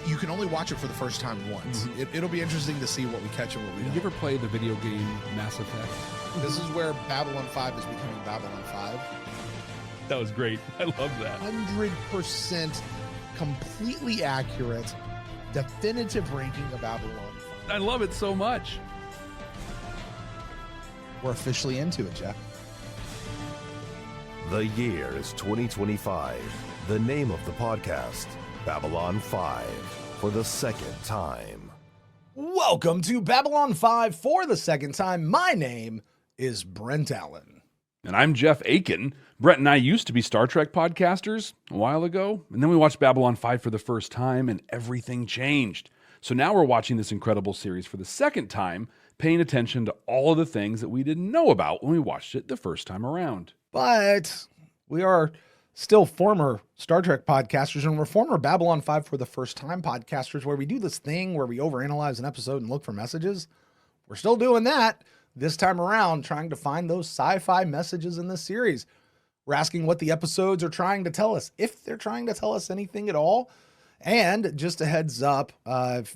you can only watch it for the first time once. It'll be interesting to see what we catch and what we don't. Did you ever play the video game Mass Effect? This is where Babylon 5 is becoming Babylon 5. That was great. I love that. 100% completely accurate, definitive ranking of Babylon 5. I love it so much. We're officially into it, Jeff. The year is 2025. The name of the podcast, Babylon 5, for the second time. Welcome to Babylon 5 for the second time. My name is Brent Allen. And I'm Jeff Akin. Brent and I used to be Star Trek podcasters a while ago, and then we watched Babylon 5 for the first time, and everything changed. So now we're watching this incredible series for the second time, paying attention to all of the things that we didn't know about when we watched it the first time around. But we are still former Star Trek podcasters, and we're former Babylon 5 for the first time podcasters, where we do this thing where we overanalyze an episode and look for messages. We're still doing that this time around, trying to find those sci-fi messages in this series. We're asking what the episodes are trying to tell us, if they're trying to tell us anything at all. And just a heads up,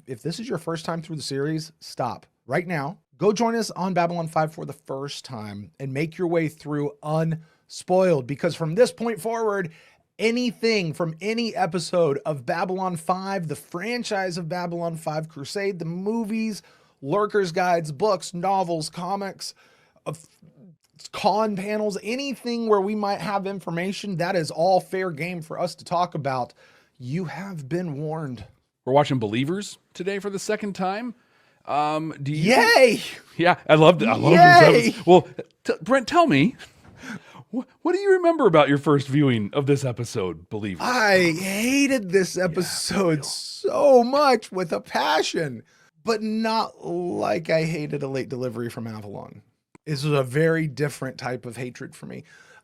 if this is your first time through the series, stop right now. Go join us on Babylon 5 for the first time and make your way through unspoiled, because from this point forward, anything from any episode of Babylon 5, the franchise of Babylon 5 Crusade, the movies, Lurkers guides, books, novels, comics, con panels, anything where we might have information, that is all fair game for us to talk about. You have been warned. We're watching Believers today for the second time. Yay! Yeah, I loved it. I love this episode. Well, Brent, tell me, what do you remember about your first viewing of this episode, Believers? I hated this episode so much with a passion, but not like I hated a late delivery from Avalon. This was a very different type of hatred for me.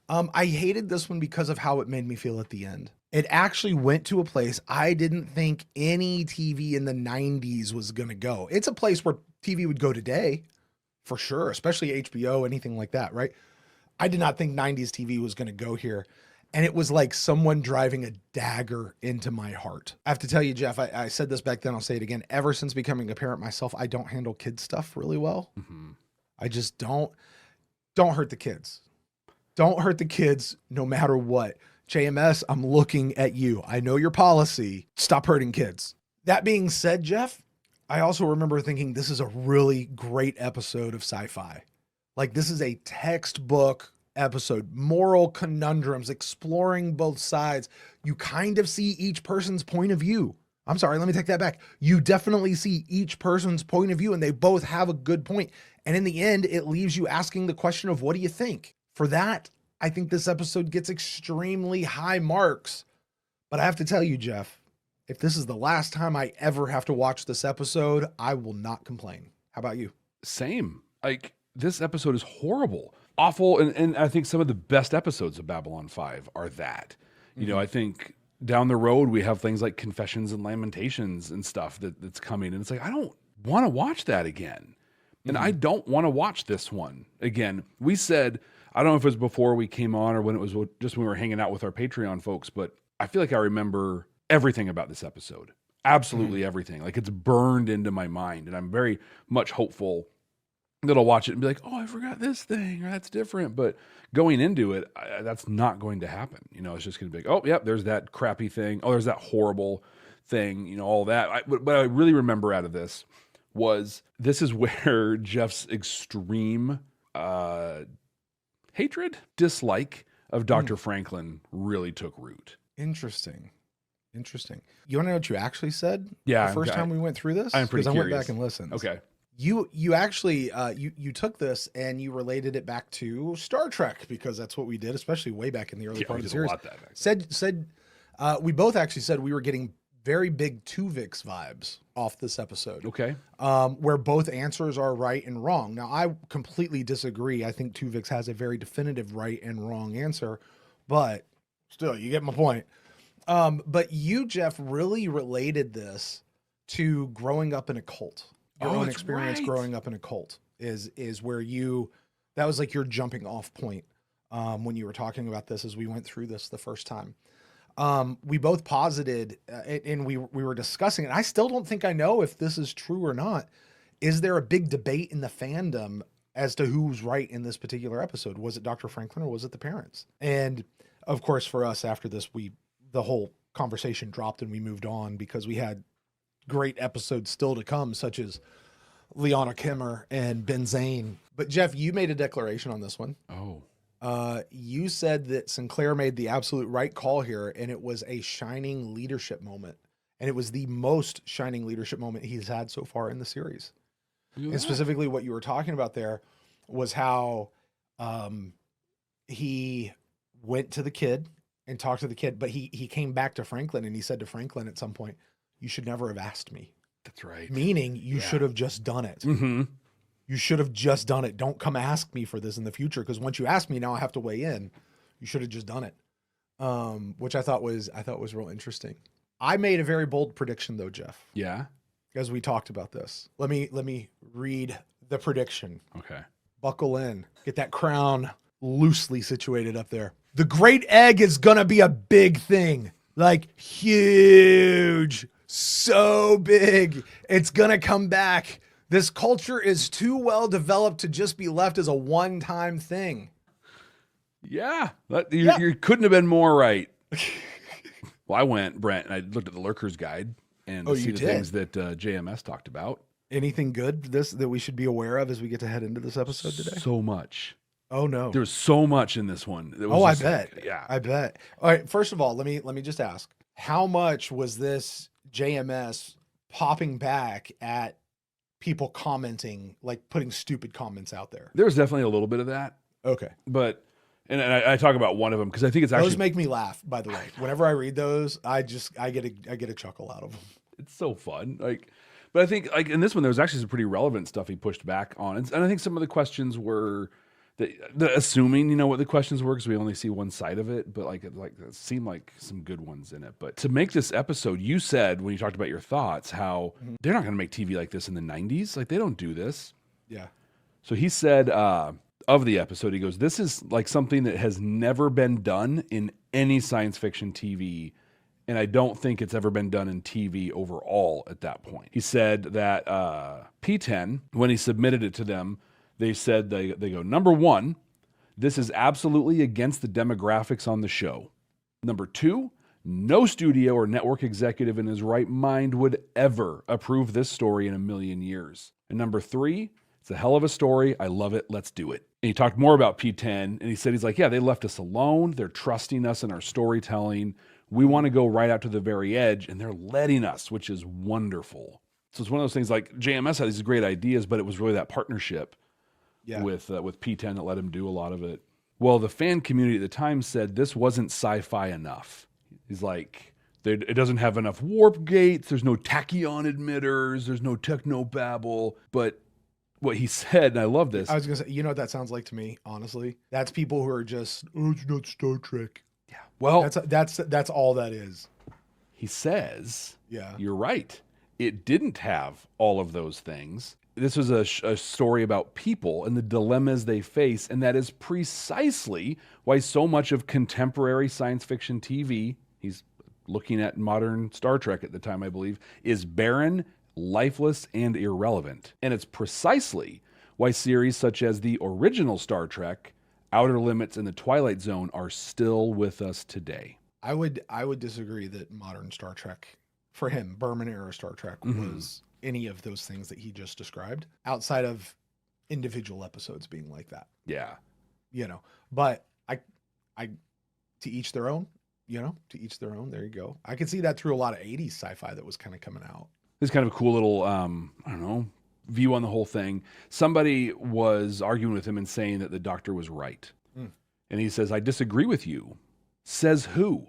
I hated this one because of how it made me feel at the end. It actually went to a place I didn't think any TV in the 90s was going to go. It's a place where TV would go today, for sure, especially HBO, anything like that, right? I did not think 90s TV was going to go here. And it was like someone driving a dagger into my heart. I have to tell you, Jeff, I said this back then, I'll say it again. Ever since becoming a parent myself, I don't handle kids stuff really well. Mm-hmm. I just don't hurt the kids. Don't hurt the kids no matter what. JMS, I'm looking at you. I know your policy. Stop hurting kids. That being said, Jeff, I also remember thinking this is a really great episode of sci-fi. Like, this is a textbook episode, moral conundrums, exploring both sides. You kind of see each person's point of view. I'm sorry, let me take that back. You definitely see each person's point of view, and they both have a good point. And in the end, it leaves you asking the question of, what do you think? For that, I think this episode gets extremely high marks. But I have to tell you, Jeff, if this is the last time I ever have to watch this episode, I will not complain. How about you? Same. Like, this episode is horrible, awful. And I think some of the best episodes of Babylon 5 are that. You know, I think down the road, we have things like Confessions and Lamentations and stuff that's coming. And it's like, I don't want to watch that again. And I don't want to watch this one again. We said, I don't know if it was before we came on or when it was just when we were hanging out with our Patreon folks, but I feel like I remember everything about this episode. Absolutely everything. Like, it's burned into my mind. And I'm very much hopeful that I'll watch it and be like, oh, I forgot this thing, or that's different. But going into it, that's not going to happen. You know, it's just going to be like, oh, yep, there's that crappy thing. Oh, there's that horrible thing, you know, all that. What I really remember out of this was, this is where Jeff's extreme hatred, dislike of Dr. Franklin really took root. Interesting. You want to know what you actually said? Yeah. The first time we went through this? I'm pretty curious. I went back and listened. Okay. You actually, you took this and you related it back to Star Trek, because that's what we did, especially way back in the early part of the series. We both actually said we were getting very big Tuvix vibes off this episode. Okay. Where both answers are right and wrong. Now, I completely disagree. I think Tuvix has a very definitive right and wrong answer, but still, you get my point. But you, Jeff, really related this to growing up in a cult. Your own experience growing up in a cult is where that was like your jumping off point when you were talking about this as we went through this the first time. we both posited, and we were discussing it. I still don't think I know if this is true or not. Is there a big debate in the fandom as to who's right in this particular episode? Was it Dr. Franklin or was it the parents? And of course, for us after this, the whole conversation dropped and we moved on because we had great episodes still to come, such as Liana Kimmer and Ben Zane. But Jeff, you made a declaration on this one. Oh. You said that Sinclair made the absolute right call here, and it was a shining leadership moment. And it was the most shining leadership moment he's had so far in the series. Yeah. And specifically what you were talking about there was how he went to the kid and talked to the kid, but he came back to Franklin and he said to Franklin at some point, "You should never have asked me." That's right. Meaning you should have just done it. Mm-hmm. You should have just done it. Don't come ask me for this in the future, because once you ask me, now I have to weigh in. You should have just done it. Which I thought was real interesting. I made a very bold prediction though, Jeff. Yeah. As we talked about this. Let me read the prediction. Okay. Buckle in. Get that crown loosely situated up there. The Great Egg is gonna be a big thing. Like huge. So big. It's gonna come back. This culture is too well developed to just be left as a one-time thing. Yeah. You couldn't have been more right. Well, I went, Brent, and I looked at the Lurkers guide and see the things that JMS talked about. Anything good that we should be aware of as we get to head into this episode today? So much. Oh no. There was so much in this one. I bet. Yeah. I bet. All right. First of all, let me just ask, how much was this JMS popping back at people commenting, like putting stupid comments out there? There was definitely a little bit of that. Okay. But, and I talk about one of them because I think it's actually. Those make me laugh, by the way. Whenever I read those, I get a chuckle out of them. It's so fun. But I think in this one, there was actually some pretty relevant stuff he pushed back on. And I think some of the questions were assuming, what the questions were, because we only see one side of it, but it seemed like some good ones in it. But to make this episode, you said when you talked about your thoughts, how they're not going to make TV like this in the 90s. They don't do this. Yeah. So he said of the episode, he goes, "This is like something that has never been done in any science fiction TV. And I don't think it's ever been done in TV overall at that point." He said that P10, when he submitted it to them, they said, they go, "Number one, this is absolutely against the demographics on the show. Number two, no studio or network executive in his right mind would ever approve this story in a million years. And number three, it's a hell of a story. I love it. Let's do it." And he talked more about P10, and he said, yeah, they left us alone. They're trusting us in our storytelling. We want to go right out to the very edge, and they're letting us, which is wonderful. So it's one of those things, like JMS had these great ideas, but it was really that partnership with P10 that let him do a lot of it. Well, the fan community at the time said this wasn't sci-fi enough. He's like, it doesn't have enough warp gates. There's no tachyon emitters. There's no technobabble. But what he said, and I love this. I was going to say, you know what that sounds like to me, honestly? That's people who are just, it's not Star Trek. Yeah. Well, that's all that is. He says, yeah, you're right. It didn't have all of those things. This was a story about people and the dilemmas they face, and that is precisely why so much of contemporary science fiction TV, he's looking at modern Star Trek at the time, I believe, is barren, lifeless, and irrelevant. And it's precisely why series such as the original Star Trek, Outer Limits, and The Twilight Zone are still with us today. I would disagree that modern Star Trek, for him, Berman era Star Trek, was any of those things that he just described, outside of individual episodes being like that. Yeah. But I to each their own, to each their own. There you go. I could see that through a lot of 80s sci-fi that was kind of coming out. This is kind of a cool little, view on the whole thing. Somebody was arguing with him and saying that the doctor was right. And he says, "I disagree with you." Says who?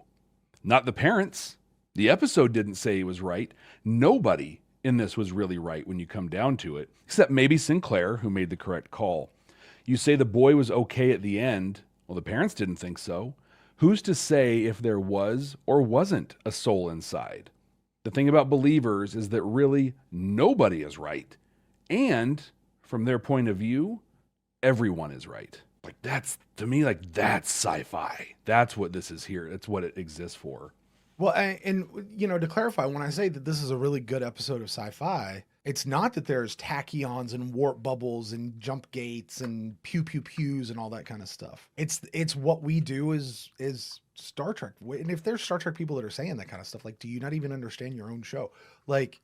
Not the parents. The episode didn't say he was right. Nobody in this was really right when you come down to it, except maybe Sinclair, who made the correct call. You say the boy was okay at the end. Well, the parents didn't think so. Who's to say if there was or wasn't a soul inside? The thing about believers is that really nobody is right. And from their point of view, everyone is right. That's, to me, that's sci-fi. That's what this is here. That's what it exists for. Well, and you know, to clarify, when I say that this is a really good episode of sci-fi, it's not that there's tachyons and warp bubbles and jump gates and pew pew pews and all that kind of stuff. It's what we do is Star Trek. And if there's Star Trek people that are saying that kind of stuff, like, do you not even understand your own show? Like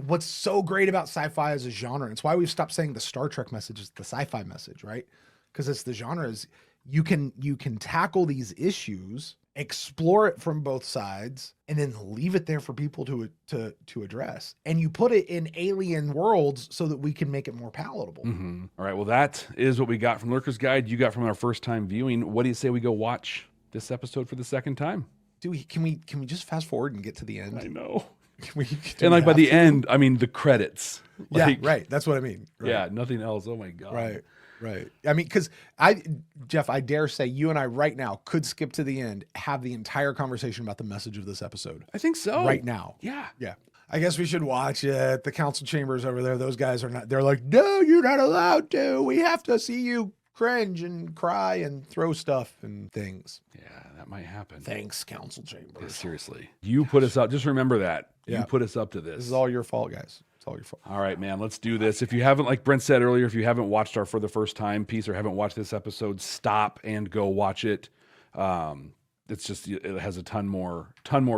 what's so great about sci-fi as a genre, and it's why we've stopped saying the Star Trek message is the sci-fi message, right? Because it's the genre is you can tackle these issues, explore it from both sides, and then leave it there for people to address. And you put it in alien worlds so that we can make it more palatable. Mm-hmm. All right. Well, that is what we got from Lurkers Guide. You got from our first time viewing. What do you say we go watch this episode for the second time? Can we just fast forward and get to the end? I know. And like by the end, I mean the credits. Yeah, Like, right. That's what I mean. Right. Yeah, nothing else. Oh my God. Right. I mean, because Jeff, I dare say you and I right now could skip to the end, have the entire conversation about the message of this episode. I think so. Right now. Yeah. Yeah. I guess we should watch it. The council chambers over there, those guys are not, they're like, no, you're not allowed to. We have to see you cringe and cry and throw stuff and things. Yeah, that might happen. Thanks, council chambers. Yeah, seriously. You put us up. Just remember that. Yeah. You put us up to this. This is all your fault, guys. It's all your fault. All right, man, let's do this. If you haven't, like Brent said earlier, if you haven't watched our For the First Time piece or haven't watched this episode, stop and go watch it. It's just, it has a ton more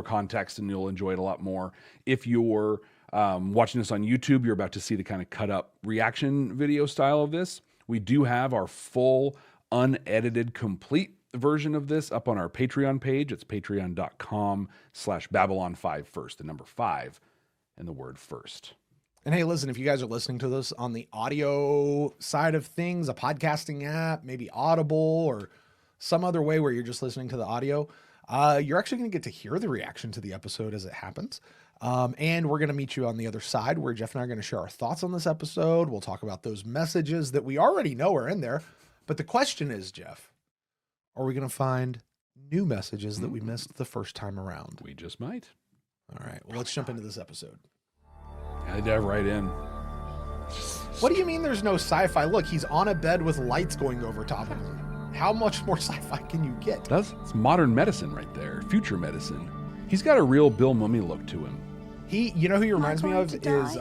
context and you'll enjoy it a lot more. If you're watching this on YouTube, you're about to see the kind of cut up reaction video style of this. We do have our full, unedited, complete version of this up on our Patreon page. It's patreon.com/Babylon5 first, the number 5 and the word first. And hey, listen, if you guys are listening to this on the audio side of things, a podcasting app, maybe Audible or some other way where you're just listening to the audio, you're actually going to get to hear the reaction to the episode as it happens. And we're going to meet you on the other side where Jeff and I are going to share our thoughts on this episode. We'll talk about those messages that we already know are in there. But the question is, Jeff, are we going to find new messages that we missed the first time around? We just might. All right. Well, let's jump into this episode. I dive right in. What do you mean there's no sci-fi? Look, he's on a bed with lights going over top of him. How much more sci-fi can you get? It's modern medicine right there. Future medicine. He's got a real Bill Mummy look to him. You know who he reminds me of is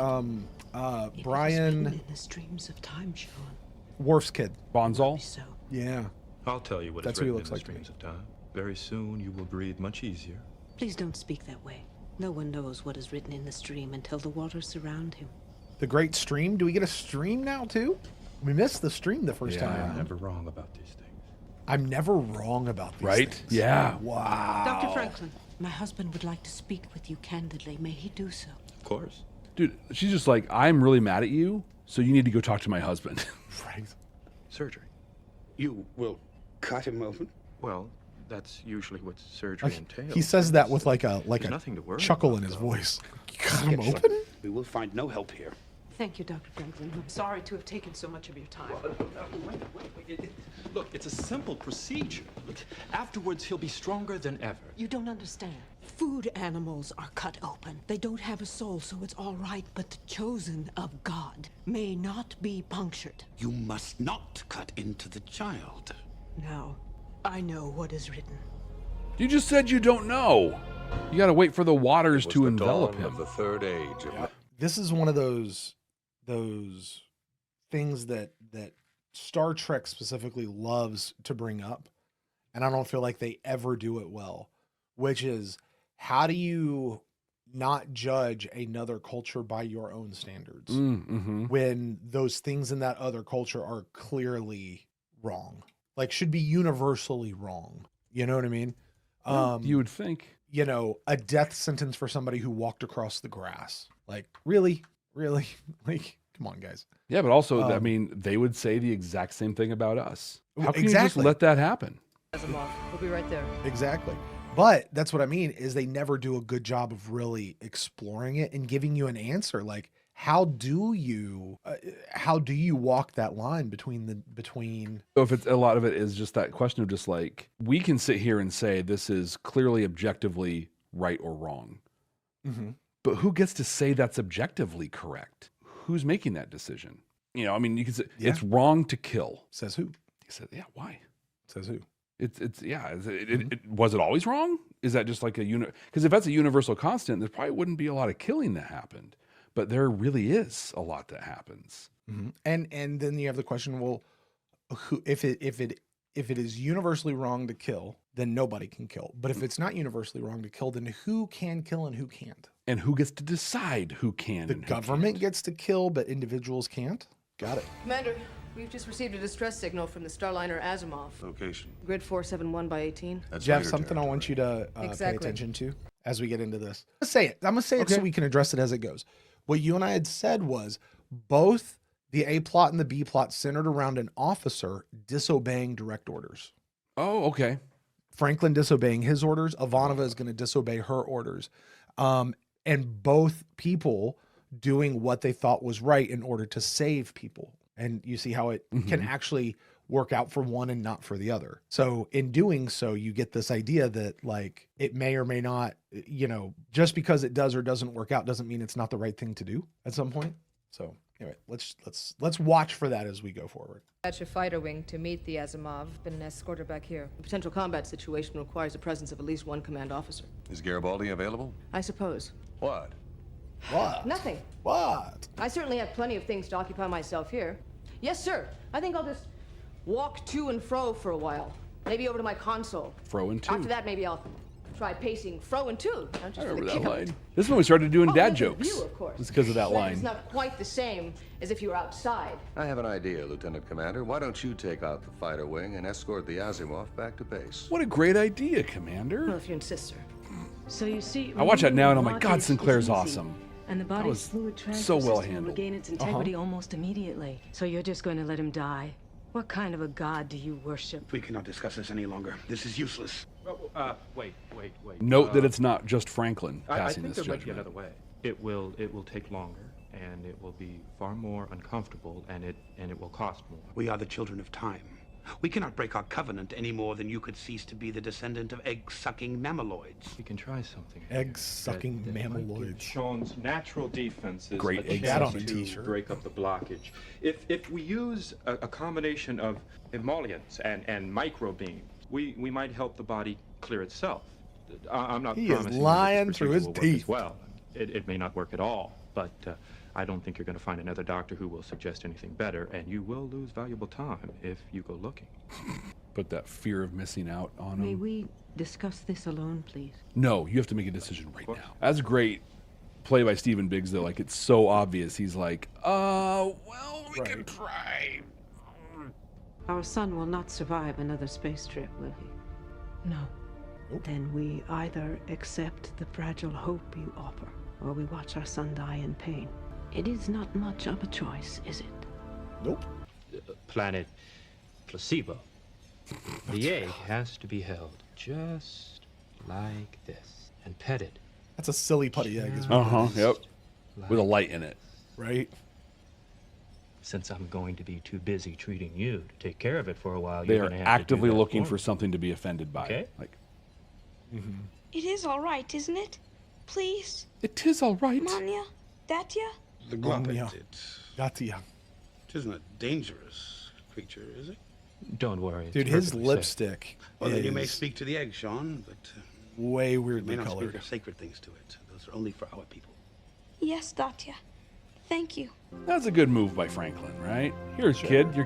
Brian in the streams of time, Sean. Worf's kid. Bonzal? So Yeah. I'll tell you what That's is what he written looks in the like to me. streams of time. Very soon you will breathe much easier. please don't speak that way. No one knows what is written in the stream until the waters surround him. The great stream? Do we get a stream now too? We missed the stream the first time I'm around. never wrong about these things. I'm never wrong about these Right? things. Yeah. Wow. Dr. Franklin, my husband would like to speak with you candidly. May he do so? Of course. Dude, she's just like, I'm really mad at you, so you need to go talk to my husband. Right. Surgery. You will cut him open? Well, that's usually what surgery entails. He says that with like a There's nothing to worry chuckle about, in his though. voice. You cut him Yes, open? We will find no help here. Thank you, Dr. Franklin. I'm sorry to have taken so much of your time. Wait. Look, it's a simple procedure. Look, afterwards he'll be stronger than ever. You don't understand. Food animals are cut open. They don't have a soul, so it's all right. But the chosen of God may not be punctured. You must not cut into the child. Now, I know what is written. You just said you don't know. You got to wait for the waters to envelop him. Of the third age. This is one of those things that Star Trek specifically loves to bring up, and I don't feel like they ever do it well, which is how do you not judge another culture by your own standards when those things in that other culture are clearly wrong, like should be universally wrong. You know what I mean? You would think. You know, a death sentence for somebody who walked across the grass. Like, really? Like, come on, guys. Yeah, but also, I mean, they would say the exact same thing about us. How can you just Exactly. let that happen? We'll be right there. Exactly. But that's what I mean is they never do a good job of really exploring it and giving you an answer. Like, how do you walk that line between So if it's a lot of it is just that question of just like, we can sit here and say this is clearly objectively right or wrong. But who gets to say that's objectively correct? Who's making that decision? You know, I mean, you can say it's wrong to kill. says who? He said, yeah, why? Says who? Was it always wrong? Is that just like a unit? Because if that's a universal constant, there probably wouldn't be a lot of killing that happened. But there really is a lot that happens. Mm-hmm. And then you have the question, well, if it is universally wrong to kill, then nobody can kill. But if it's not universally wrong to kill, then who can kill and who can't? And who gets to decide who can? The government gets to kill, but individuals can't? Got it. Commander, we've just received a distress signal from the Starliner Asimov. Location. Grid 471 by 18. That's Jeff, your something I territory. want you to pay Exactly. attention to as we get into this. Let's say it. I'm going to say it so we can address it as it goes. What you and I had said was both the A plot and the B plot centered around an officer disobeying direct orders. Oh, okay. Franklin disobeying his orders. Ivanova is going to disobey her orders. And both people doing what they thought was right in order to save people. And you see how it can actually work out for one and not for the other. So in doing so, you get this idea that like it may or may not, you know, just because it does or doesn't work out doesn't mean it's not the right thing to do at some point. So anyway, let's watch for that as we go forward. Dispatch a fighter wing to meet the Asimov, been escorted back here. A potential combat situation requires the presence of at least one command officer. Is Garibaldi available? I suppose. What? What? Nothing. What? I certainly have plenty of things to occupy myself here. Yes, sir. I think I'll just walk to and fro for a while. Maybe over to my console. Fro and to. After that, maybe I'll try pacing fro and to. You know, just I for the remember kick that of it. line. This is when we started doing dad there's jokes. the view, of course. It's because of that But line. It's not quite the same as if you were outside. I have an idea, Lieutenant Commander. Why don't you take out the fighter wing and escort the Asimov back to base? What a great idea, Commander. Well, if you insist, sir. So you see, I watch that now and I'm like, blockage God, is Sinclair's easy, awesome. And the That body's was fluid transfer so well system will handled. regain its integrity almost immediately. So you're just going to let him die? What kind of a god do you worship? We cannot discuss this any longer. This is useless. Wait. Note that it's not just Franklin I passing think this there might be judgment. another way. It will take longer, and it will be far more uncomfortable, and it will cost more. We are the children of time. We cannot break our covenant any more than you could cease to be the descendant of egg-sucking mammaloids. We can try something. Egg-sucking that might give mammaloids. Sean's natural defenses Great a egg chance on a to t-shirt. break up the blockage. If we use a combination of emollients and microbeams, we might help the body clear itself. I'm not He is promising lying that this through his procedure will work teeth. as well. It may not work at all, but I don't think you're going to find another doctor who will suggest anything better, and you will lose valuable time if you go looking. Put that fear of missing out on May him. we discuss this alone, please? No, you have to make a decision right now. That's great play by Stephen Biggs, though. Like, it's so obvious. He's like, well, we can try. Our son will not survive another space trip, will he? No. Then we either accept the fragile hope you offer, or we watch our son die in pain. It is not much of a choice, is it? Nope. Planet placebo. The egg has to be held just like this and petted. That's a silly putty egg, is Yep. With a light in it. right? Since I'm going to be too busy treating you to take care of it for a while, They you're are going to have actively to do that looking for for me. something to be offended by. Okay. Like, It is all right, isn't it? Please, it is all right. Manya, Datya? The Mumia. Gloppet, Datia. it isn't a dangerous creature, is it? Don't worry. it's Dude, his perfectly safe. lipstick Well, then you may is speak to the egg, Sean, but way you may weirdly not speak colored. of sacred things to it. Those are only for our people. Yes, Datya. Thank you. That's a good move by Franklin, right? Here's, kid. Your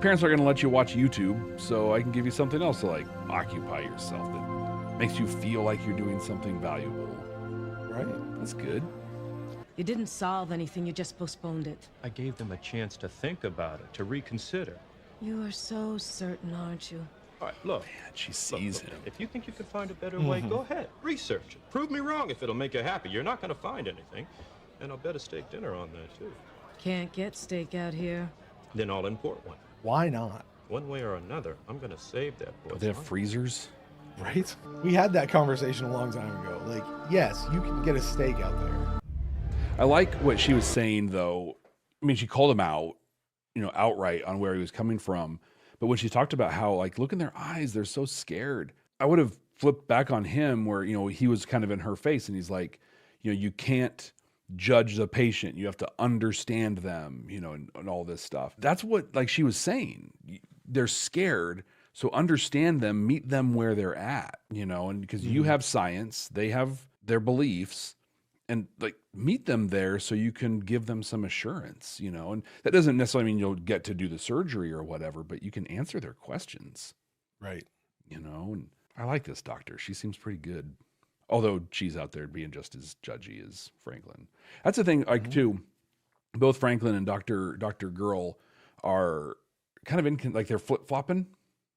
parents are going to let you watch YouTube, so I can give you something else to, like, occupy yourself that makes you feel like you're doing something valuable. Right? That's good. You didn't solve anything, you just postponed it. I gave them a chance to think about it, to reconsider. You are so certain, aren't you? All right, look. Man, she sees him. If you think you can find a better way, go ahead. Research it. Prove me wrong if it'll make you happy. You're not going to find anything. And I'll bet a steak dinner on that, too. Can't get steak out here. Then I'll import one. Why not? One way or another, I'm going to save that boy. They have freezers. Right? We had that conversation a long time ago. Like, yes, you can get a steak out there. I like what she was saying, though. I mean, she called him out, outright on where he was coming from. But when she talked about how, like, look in their eyes, they're so scared. I would have flipped back on him where, he was kind of in her face and he's like, you can't judge the patient. You have to understand them, and all this stuff. That's what, like, she was saying. They're scared, So understand them, meet them where they're at, and because you have science, they have their beliefs, and like meet them there so you can give them some assurance, and that doesn't necessarily mean you'll get to do the surgery or whatever, but you can answer their questions. Right. And I like this doctor. She seems pretty good. Although she's out there being just as judgy as Franklin. That's the thing, like too, both Franklin and Dr. Girl are kind of like they're flip-flopping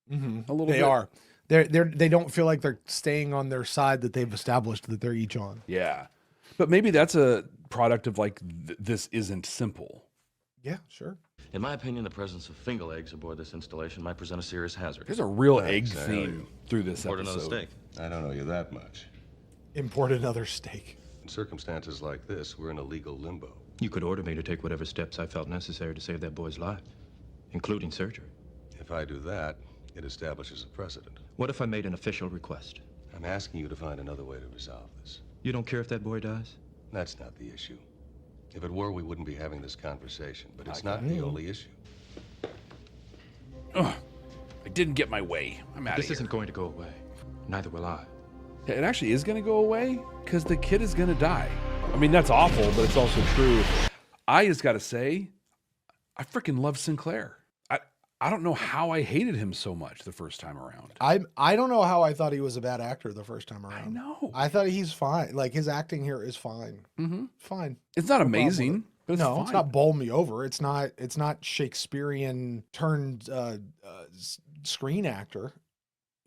a little bit. They are. They don't feel like they're staying on their side that they've established that they're each on. Yeah. But maybe that's a product of like, this isn't simple. Yeah, sure. In my opinion, the presence of fingal eggs aboard this installation might present a serious hazard. There's a real egg theme through this Import episode. another steak. I don't know you that much. Import another steak. In circumstances like this, we're in a legal limbo. You could order me to take whatever steps I felt necessary to save that boy's life, including surgery. If I do that, it establishes a precedent. What if I made an official request? I'm asking you to find another way to resolve this. You don't care if that boy dies? That's not the issue. If it were, we wouldn't be having this conversation, but it's not the only issue. Ugh, I didn't get my way. I'm out of here. This isn't going to go away. Neither will I. It actually is going to go away because the kid is going to die. I mean, that's awful, but it's also true. I just got to say, I freaking love Sinclair. I don't know how I hated him so much the first time around. I don't know how I thought he was a bad actor the first time around. I know. I thought he's fine. Like his acting here is fine. Fine. It's not No amazing, but it's fine. It's not bowl me over. It's not Shakespearean turned screen actor,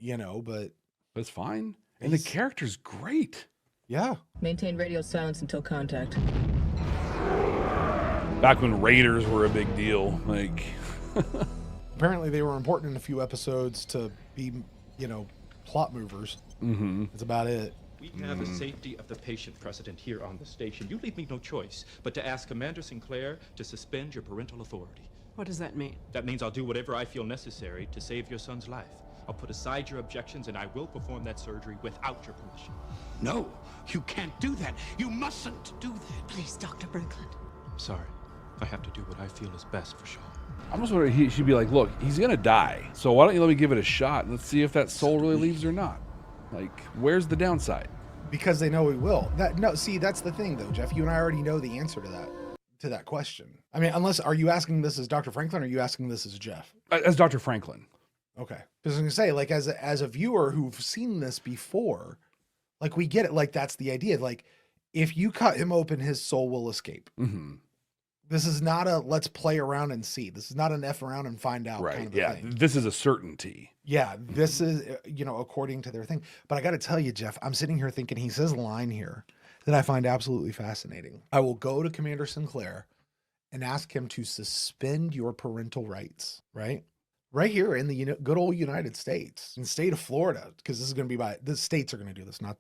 but it's fine. And the character's great. Yeah. Maintain radio silence until contact. Back when Raiders were a big deal, like. Apparently they were important in a few episodes to be, plot movers. That's about it. We have a safety of the patient precedent here on the station. You leave me no choice but to ask Commander Sinclair to suspend your parental authority. What does that mean? That means I'll do whatever I feel necessary to save your son's life. I'll put aside your objections and I will perform that surgery without your permission. No, you can't do that. You mustn't do that. Please, Dr. Brinkland. I'm sorry. I have to do what I feel is best for Sean. I almost wonder he should be like, look, he's gonna die. So why don't you let me give it a shot and let's see if that soul really leaves or not. Like, where's the downside? Because they know he will. See, that's the thing though, Jeff. You and I already know the answer to that question. I mean, are you asking this as Dr. Franklin or are you asking this as Jeff? As Dr. Franklin. Okay. Because I was gonna say, like, as a viewer who've seen this before, like we get it, like that's the idea. Like, if you cut him open, his soul will escape. This is not a let's play around and see. This is not an F around and find out kind of a thing. This is a certainty. Yeah, this is, according to their thing. But I got to tell you, Jeff, I'm sitting here thinking he says a line here that I find absolutely fascinating. I will go to Commander Sinclair and ask him to suspend your parental rights, right? Right here in the good old United States, in the state of Florida, because this is going to be the states are going to do this, not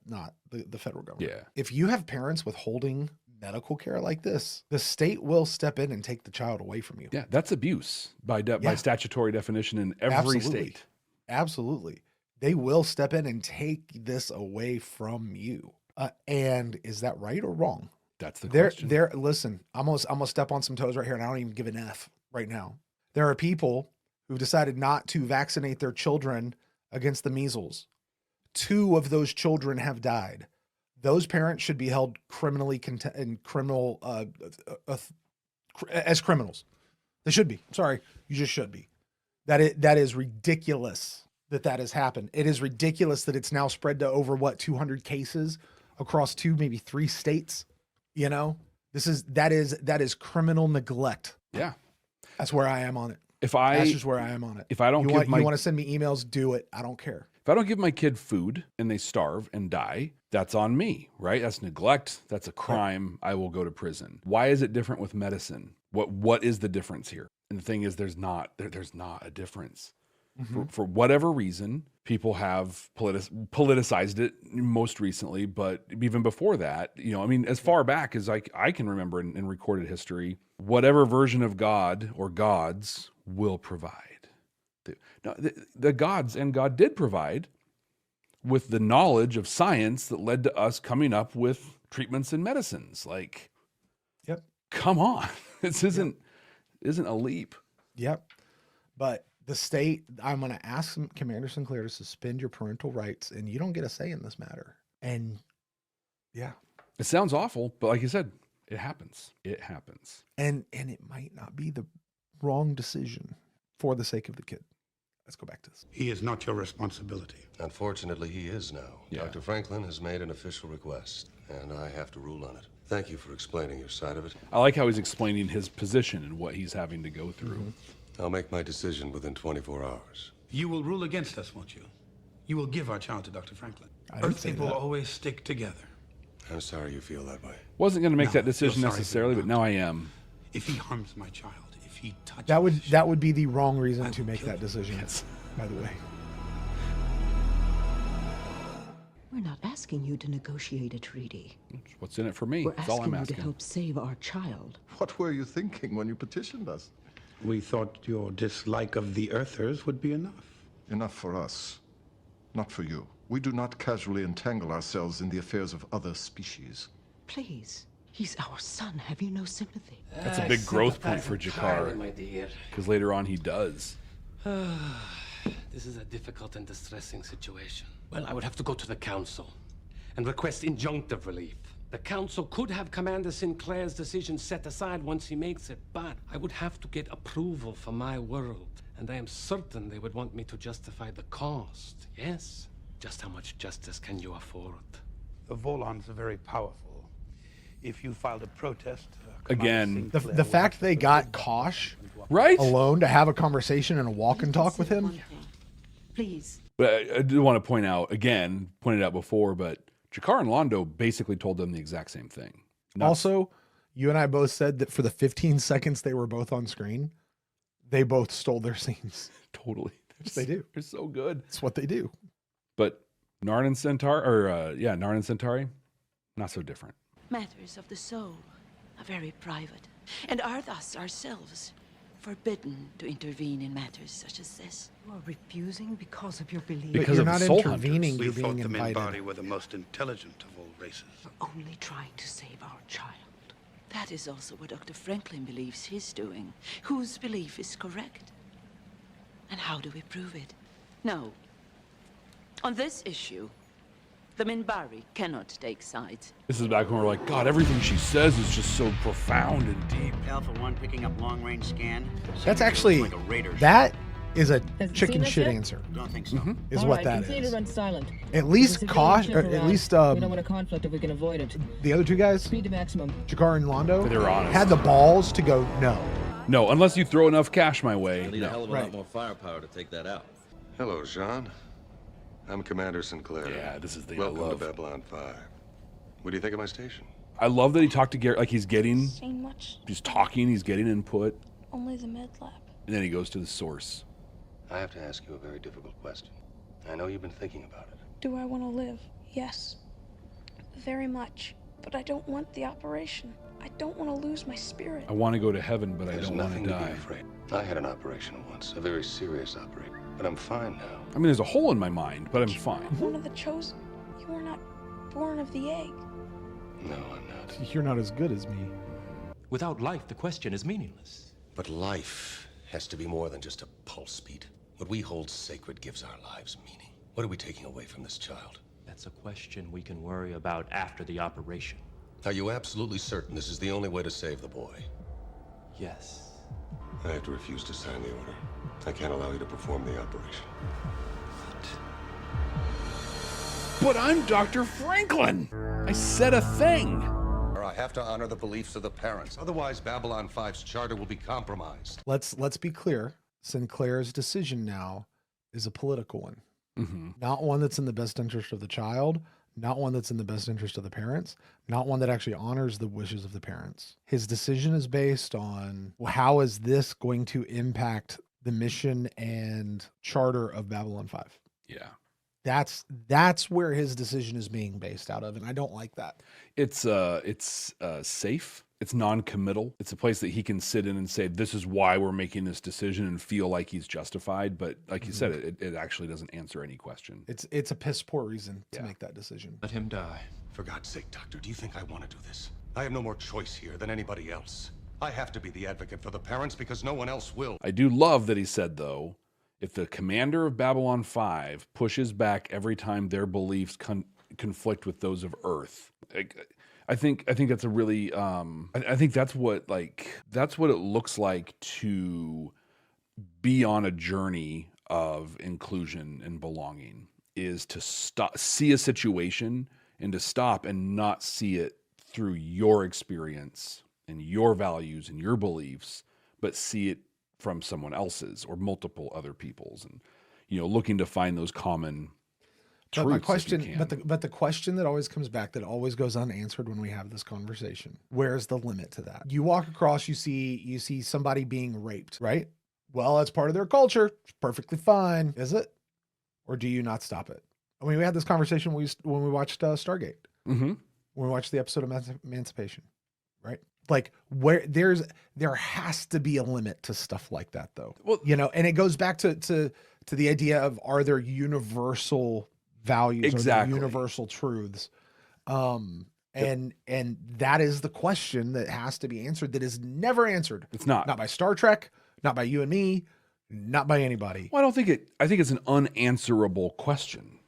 the federal government. Yeah. If you have parents withholding medical care like this, the state will step in and take the child away from you. Yeah, that's abuse by statutory definition in every state. Absolutely. They will step in and take this away from you. And is that right or wrong? That's the question. Listen, I'm gonna step on some toes right here, and I don't even give an F right now. There are people who've decided not to vaccinate their children against the measles. 2 of those children have died. Those parents should be held as criminals. They should be. Sorry, you just should be. That is ridiculous that has happened. It is ridiculous that it's now spread to over 200 cases across 2, maybe 3 states. That is criminal neglect. Yeah, that's where I am on it. That's just where I am on it. If I don't you want to send me emails, do it. I don't care. If I don't give my kid food and they starve and die, that's on me, right? That's neglect. That's a crime. I will go to prison. Why is it different with medicine? What is the difference here? And the thing is, there's not a difference. For whatever reason, people have politicized it most recently, but even before that, as far back as I can remember in recorded history, whatever version of God or gods will provide. The gods and God did provide with the knowledge of science that led to us coming up with treatments and medicines. Like, yep. Come on, this isn't a leap. Yep. But The state, I'm going to ask Commander Sinclair to suspend your parental rights, and you don't get a say in this matter. And yeah. It sounds awful, but like you said, it happens. It happens. And it might not be the wrong decision for the sake of the kid. Let's go back to this. He is not your responsibility. Unfortunately, he is now. Yeah. Dr. Franklin has made an official request, and I have to rule on it. Thank you for explaining your side of it. I like how he's explaining his position and what he's having to go through. I'll make my decision within 24 hours. You will rule against us, won't you? You will give our child to Dr. Franklin. I didn't Earth say people that. always stick together. I'm sorry you feel that way. Wasn't going to make No, that decision feel sorry necessarily, for but him. now I am. If he harms my child, if he touches That would be the wrong reason to make that decision, by the way. We're not asking you to negotiate a treaty. What's in it for me? We're That's all asking I'm you to asking. help save our child. What were you thinking when you petitioned us? We thought your dislike of the Earthers would be enough. Enough for us, not for you. We do not casually entangle ourselves in the affairs of other species. Please, he's our son. Have you no sympathy? That's a big growth point for Jakar. My dear. Because later on he does. This is a difficult and distressing situation. Well, I would have to go to the council and request injunctive relief. The council could have Commander Sinclair's decision set aside once he makes it, but I would have to get approval for my world. And I am certain they would want me to justify the cost. Yes? Just how much justice can you afford? The Volans are very powerful. If you filed a protest... Again, The fact they got Kosh right alone to have a conversation and a walk and talk with him. Please. But I do want to point out, again, pointed out before, but Jakar and Londo basically told them the exact same thing. Also, you and I both said that for the 15 seconds they were both on screen, they both stole their scenes. Totally. They do. They're so good. It's what they do. But Narn and Narn and Centauri, not so different. Matters of the soul are very private, and are thus ourselves forbidden to intervene in matters such as this. You are refusing because of your belief. Because you're of not soul intervening, We you're thought being the invited. Minbari were the most intelligent of all races. We're only trying to save our child. That is also what Dr. Franklin believes he's doing. Whose belief is correct? And how do we prove it? No. On this issue, the Minbari cannot take sides. This is back when we're like, God, everything she says is just so profound and deep. Alpha 1 picking up long-range scan. That's actually, Like a radar that is a Has it chicken seen us shit yet? answer. Don't think so. Is All what right, that continue is. to run silent. At least There's a Kosh, civilian or ship at around. least We don't want a conflict if we can avoid it. the other two guys, Speed to maximum. Jakar and Londo, They were honest. had the balls to go, no. No, unless you throw enough cash my way. You'll need a hell of a Right. lot more firepower to take that out. Hello, Jean. I'm Commander Sinclair. Yeah, this is the thing I Welcome love. to Babylon 5. What do you think of my station? I love that he talked to Garrett, like he's getting, Saying much. he's talking, he's getting input, Only the med lab. and then he goes to the source. I have to ask you a very difficult question. I know you've been thinking about it. Do I want to live? Yes. Very much. But I don't want the operation. I don't want to lose my spirit. I want to go to heaven, but I There's don't want nothing to to be die. afraid. I had an operation once, a very serious operation, but I'm fine now. I mean, there's a hole in my mind, but I'm fine. One of the chosen. You were not born of the egg. No, I'm not. You're not as good as me. Without life, the question is meaningless. But life has to be more than just a pulse beat. What we hold sacred gives our lives meaning. What are we taking away from this child? That's a question we can worry about after the operation. Are you absolutely certain this is the only way to save the boy? Yes. I have to refuse to sign the order. I can't allow you to perform the operation. But I'm Dr. Franklin! I said a thing! I have to honor the beliefs of the parents. Otherwise, Babylon 5's charter will be compromised. Let's be clear. Sinclair's decision now is a political one. Not one that's in the best interest of the child, not one that's in the best interest of the parents, not one that actually honors the wishes of the parents. His decision is based on, well, how is this going to impact the mission and charter of Babylon 5? Yeah. That's where his decision is being based out of, and I don't like that. It's safe. It's non-committal. It's a place that he can sit in and say, this is why we're making this decision, and feel like he's justified. But like you said, it actually doesn't answer any question. It's a piss poor reason to make that decision. Let him die. For God's sake, Doctor, do you think I want to do this? I have no more choice here than anybody else. I have to be the advocate for the parents because no one else will. I do love that he said, though, If the commander of Babylon 5 pushes back every time their beliefs conflict with those of Earth, I think that's a really I think that's what it looks like to be on a journey of inclusion and belonging, is to see a situation and to stop and not see it through your experience and your values and your beliefs, but see it from someone else's or multiple other people's, and looking to find those common truths. But my question, but the question that always comes back, that always goes unanswered when we have this conversation: where's the limit to that? You walk across, you see somebody being raped, right? Well, that's part of their culture. It's perfectly fine, is it? Or do you not stop it? I mean, we had this conversation when we watched Stargate. Mm-hmm. When we watched the episode of Emancipation, right? Like, there has to be a limit to stuff like that, though. Well, and it goes back to the idea of, are there universal values, exactly, or universal truths? And that is the question that has to be answered, that is never answered. It's not by Star Trek, not by you and me, not by anybody. Well, I think it's an unanswerable question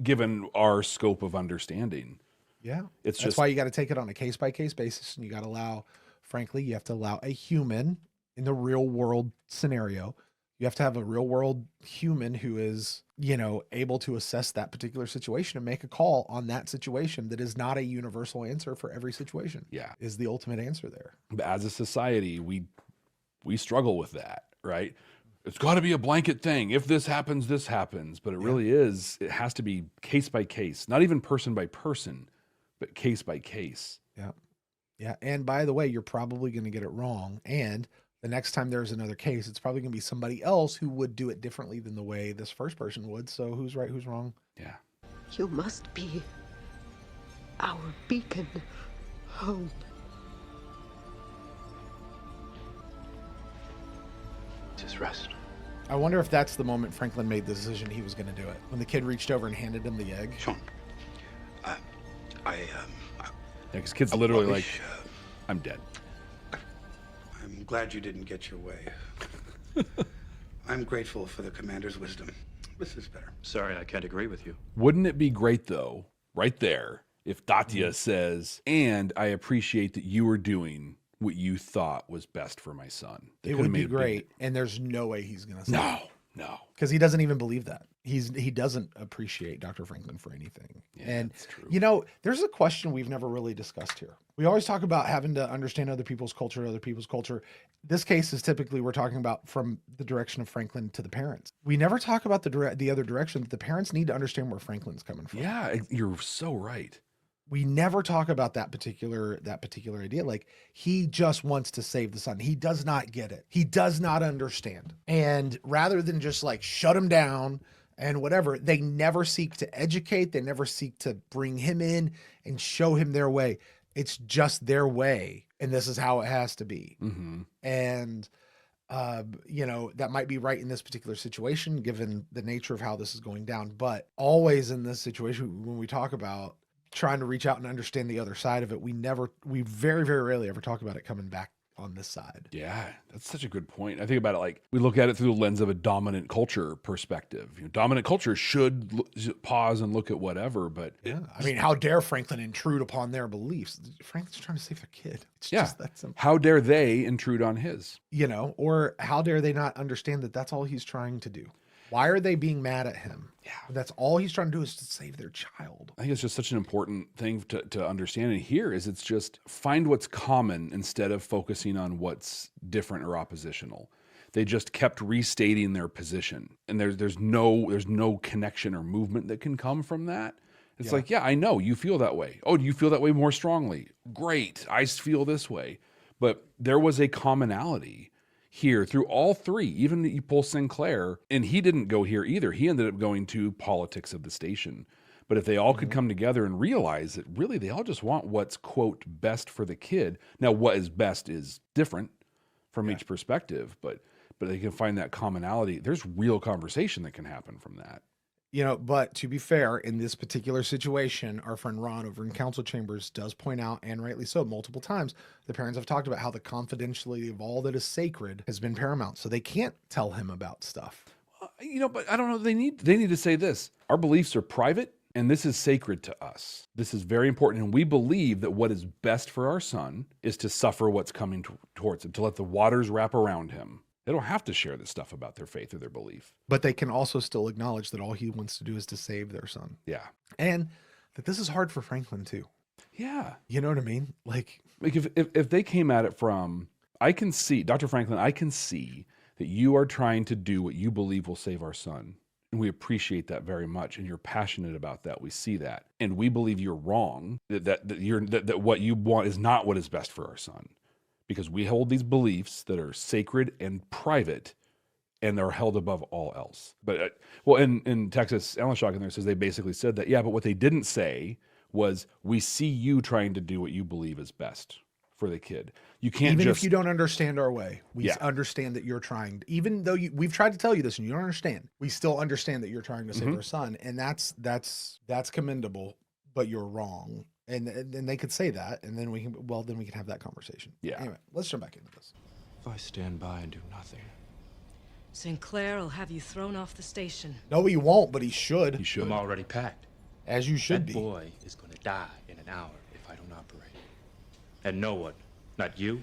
given our scope of understanding. Yeah. That's why you got to take it on a case-by-case basis, and you got to allow, frankly, you have to allow a human in the real world scenario. You have to have a real world human who is, able to assess that particular situation and make a call on that situation that is not a universal answer for every situation. Yeah. Is the ultimate answer there. But as a society, we struggle with that, right? It's got to be a blanket thing. If this happens, this happens. But it really is. It has to be case by case, not even person by person, but case by case. Yeah. Yeah. And by the way, you're probably going to get it wrong. And the next time there's another case, it's probably going to be somebody else who would do it differently than the way this first person would. So who's right, who's wrong? Yeah. You must be our beacon home. Just rest. I wonder if that's the moment Franklin made the decision he was going to do it. When the kid reached over and handed him the egg. Sean, because kid's literally like, I'm dead. I'm glad you didn't get your way. I'm grateful for the commander's wisdom. This is better. Sorry, I can't agree with you. Wouldn't it be great, though, right there, if Datia says, and I appreciate that you were doing what you thought was best for my son. It would be great, and there's no way he's going to say No. Because he doesn't even believe that. He doesn't appreciate Dr. Franklin for anything. Yeah, and, that's true. There's a question we've never really discussed here. We always talk about having to understand other people's culture. This case is typically, we're talking about from the direction of Franklin to the parents. We never talk about the other direction, that the parents need to understand where Franklin's coming from. Yeah, you're so right. We never talk about that particular idea. Like, he just wants to save the son. He does not get it. He does not understand. And rather than just like shut him down and whatever, they never seek to educate. They never seek to bring him in and show him their way. It's just their way, and this is how it has to be. Mm-hmm. And that might be right in this particular situation, given the nature of how this is going down. But always in this situation, when we talk about trying to reach out and understand the other side of it, we very, very rarely ever talk about it coming back on this side. Yeah, that's such a good point. I think about it like, we look at it through the lens of a dominant culture perspective. Dominant culture should pause and look at whatever, but I mean, how dare Franklin intrude upon their beliefs? Franklin's trying to save their kid. It's just that simple. How dare they intrude on his? Or how dare they not understand that that's all he's trying to do? Why are they being mad at him? Yeah. That's all he's trying to do, is to save their child. I think it's just such an important thing to understand and hear, is it's just find what's common instead of focusing on what's different or oppositional. They just kept restating their position, and there's no connection or movement that can come from that. It's like, I know you feel that way. Oh, do you feel that way more strongly? Great. I feel this way. But there was a commonality here through all three. Even you pull Sinclair, and he didn't go here either. He ended up going to politics of the station. But if they all could come together and realize that really they all just want what's, quote, best for the kid. Now, what is best is different from each perspective, but they can find that commonality. There's real conversation that can happen from that. But to be fair, in this particular situation, our friend Ron over in council chambers does point out, and rightly so, multiple times, the parents have talked about how the confidentiality of all that is sacred has been paramount. So they can't tell him about stuff. But I don't know. They need to say this. Our beliefs are private, and this is sacred to us. This is very important, and we believe that what is best for our son is to suffer what's coming towards him, to let the waters wrap around him. They don't have to share this stuff about their faith or their belief. But they can also still acknowledge that all he wants to do is to save their son. Yeah. And that this is hard for Franklin too. Yeah. You know what I mean? Like if they came at it from, I can see, Dr. Franklin, I can see that you are trying to do what you believe will save our son. And we appreciate that very much. And you're passionate about that. We see that. And we believe you're wrong, that what you want is not what is best for our son. Because we hold these beliefs that are sacred and private and they're held above all else. But, in Texas, Alan Shock in there says they basically said that, yeah, but what they didn't say was, we see you trying to do what you believe is best for the kid. You can't even if you don't understand our way, we understand that you're trying. Even though we've tried to tell you this and you don't understand, we still understand that you're trying to save our son, and that's commendable. But you're wrong, and they could say that, and then we can have that conversation. Yeah. Anyway, let's jump back into this. If I stand by and do nothing, Sinclair will have you thrown off the station. No, he won't, but he should. He should. I'm already packed. As you should be. That boy is going to die in an hour if I don't operate. And no one, not you,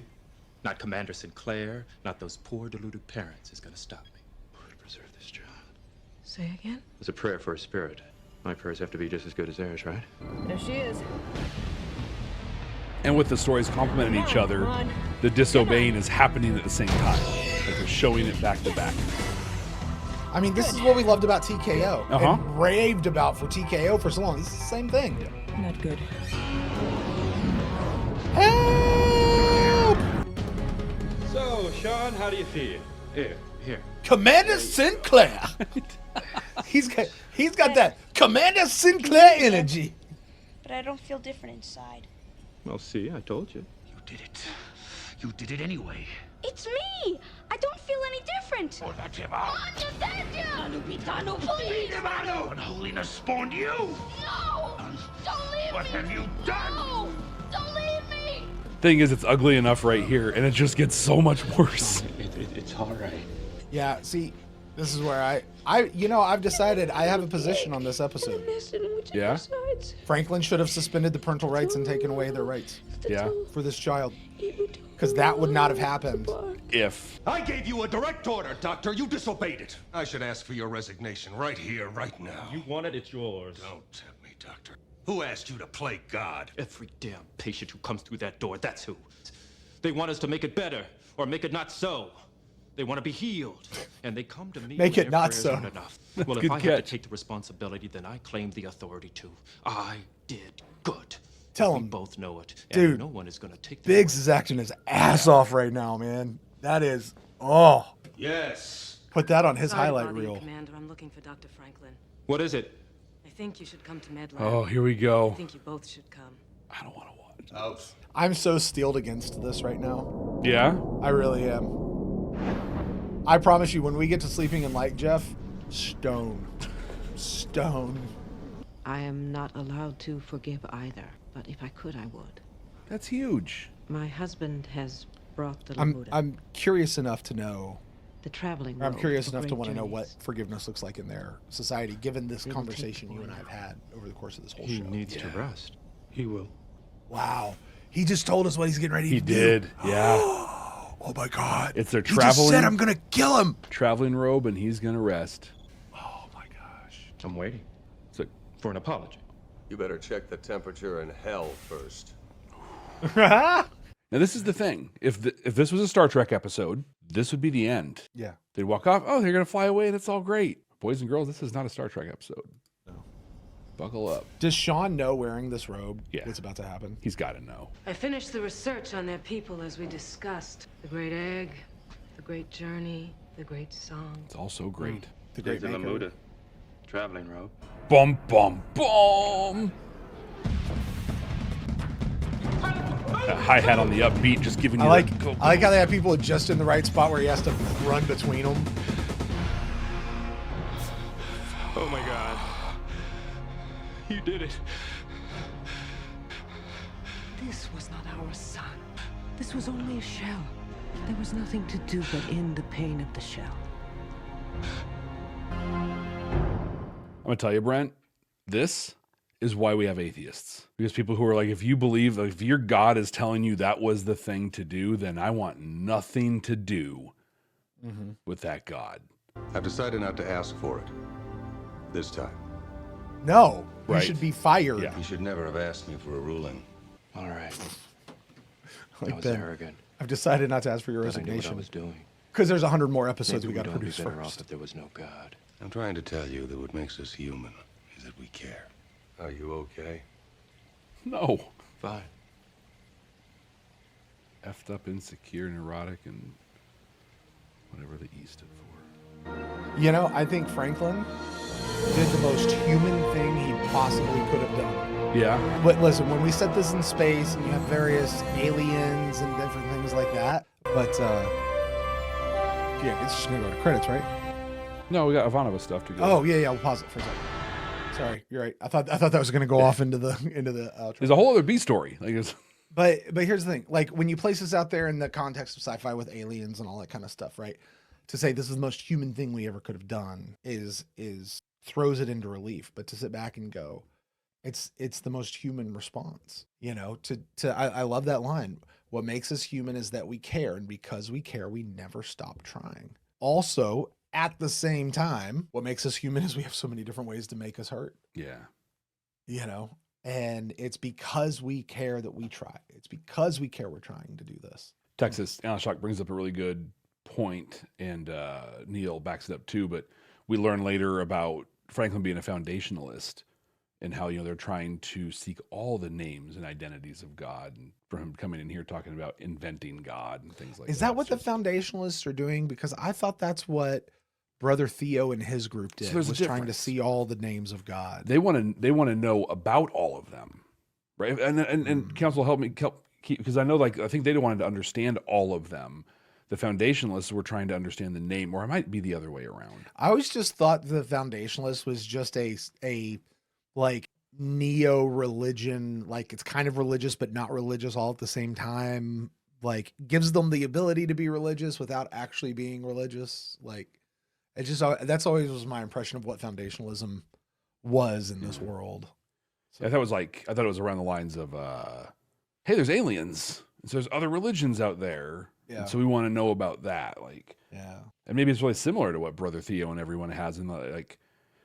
not Commander Sinclair, not those poor deluded parents, is going to stop me. Lord, preserve this child. Say again? It's a prayer for a spirit. My prayers have to be just as good as theirs, right? There she is. And with the stories complementing each other, the disobeying is happening at the same time. Like they're showing it back to back. I mean, this is what we loved about TKO. And raved about for TKO for so long. This is the same thing. Not good. Help! So, Sean, how do you feel? Here. Commander Sinclair. He's got that Commander Sinclair energy. But I don't feel different inside. Well, see, I told you. You did it. You did it anyway. It's me! I don't feel any different! Unholiness spawned you! No! Don't leave What me! have you done? No! Don't leave me! Thing is, it's ugly enough right here, and it just gets so much worse. It's all right. Yeah, see, this is where I've decided I have a position on this episode. Yeah? Franklin should have suspended the parental rights and taken away their rights. Yeah. For this child. Because that would not have happened. If. I gave you a direct order, Doctor. You disobeyed it. I should ask for your resignation right here, right now. You want it, it's yours. Don't tempt me, Doctor. Who asked you to play God? Every damn patient who comes through that door, that's who. They want us to make it better, or make it not so. They want to be healed, and they come to me Make when it their not prayers so. aren't enough. That's Well, good if I have catch. to take the responsibility, then I claim the authority too. I did good. Tell We him. both know it. Dude, And no one is going to take that Biggs away. is acting his ass off right now, man. That is, Yes. put that on his Sorry to highlight bother you, reel. Commander, I'm looking for Dr. Franklin. What is it? I think you should come to Medline. Oh, here we go. I think you both should come. I don't want to watch. I'm so steeled against this right now. Yeah? I really am. I promise you, when we get to Sleeping in Light, Jeff, stone. I am not allowed to forgive either, but if I could, I would. That's huge. My husband has brought the I'm Labuda, curious enough to know. the traveling I'm road curious for enough to great want to know what journeys. forgiveness looks like in their society, given this We will take conversation the you and I boy have had over the course of this whole He show. needs to rest. He will. Wow. He just told us what he's getting ready He to do. did. Yeah. Oh my God. It's their He just traveling. said I'm going to kill him. Traveling robe, and he's going to rest. Oh my gosh. I'm waiting. For an apology. You better check the temperature in hell first. Now, this is the thing. If this was a Star Trek episode, this would be the end. Yeah. They'd walk off. Oh, they're going to fly away, and it's all great. Boys and girls, this is not a Star Trek episode. No. Buckle up. Does Sean know wearing this robe Yeah. what's about to happen? He's got to know. I finished the research on their people as we discussed. The great egg, the great journey, the great song. It's all so great. The great There's a maker. Labuda. Traveling robe. Bum, bum, bum. That hi-hat on the upbeat, just giving you I like that- how they have people just in the right spot where he has to run between them. Oh my God. You did it. This was not our son. This was only a shell. There was nothing to do but end the pain of the shell. going to tell you, Brent, this is why we have atheists. Because people who are like, if you believe, like, if your God is telling you that was the thing to do, then I want nothing to do with that God. I've decided not to ask for it this time. No, you Right. should be fired. You should never have asked me for a ruling. All right. Like I was Ben, arrogant. I've decided not to ask for your But I knew what I resignation. was doing. Because there's 100 more episodes Maybe we got to we'd all be produce better off first. if there was no God. I'm trying to tell you that what makes us human is that we care. Are you okay? No. Fine. Effed up, insecure, neurotic, and whatever the E stood for. You know, I think Franklin did the most human thing he possibly could have done. Yeah. But listen, when we set this in space and you have various aliens and different things like that, but yeah, it's just gonna go to credits, right? No, we got Ivanova stuff to go. Oh yeah, we'll pause it for a second. Sorry, you're right. I thought that was gonna go off into the outro. There's a whole other B story. Like it's But here's the thing, like when you place this out there in the context of sci-fi with aliens and all that kind of stuff, right? To say this is the most human thing we ever could have done is throws it into relief. But to sit back and go, it's the most human response. You know, I love that line. What makes us human is that we care, and because we care, we never stop trying. Also, at the same time, what makes us human is we have so many different ways to make us hurt. Yeah. You know, and it's because we care that we try. It's because we care we're trying to do this. Texas, Shock brings up a really good point, and Neil backs it up too, but we learn later about Franklin being a foundationalist and how, they're trying to seek all the names and identities of God, and for him coming in here talking about inventing God and things like that. Is that what the foundationalists are doing? Because I thought that's what Brother Theo and his group did, there's a was trying to difference. see all the names of God. They want to know about all of them, right? And counsel help me keep, because I know, like, I think they wanted to understand all of them. The foundationalists were trying to understand the name, or it might be the other way around. I always just thought the foundationalist was just a like neo-religion, like it's kind of religious but not religious all at the same time. Like gives them the ability to be religious without actually being religious. Like it just, that's always was my impression of what foundationalism was in this world. So I thought it was around the lines of, hey, there's aliens, so there's other religions out there. Yeah. And so we want to know about that. Like, yeah. And maybe it's really similar to what Brother Theo and everyone has in the, like,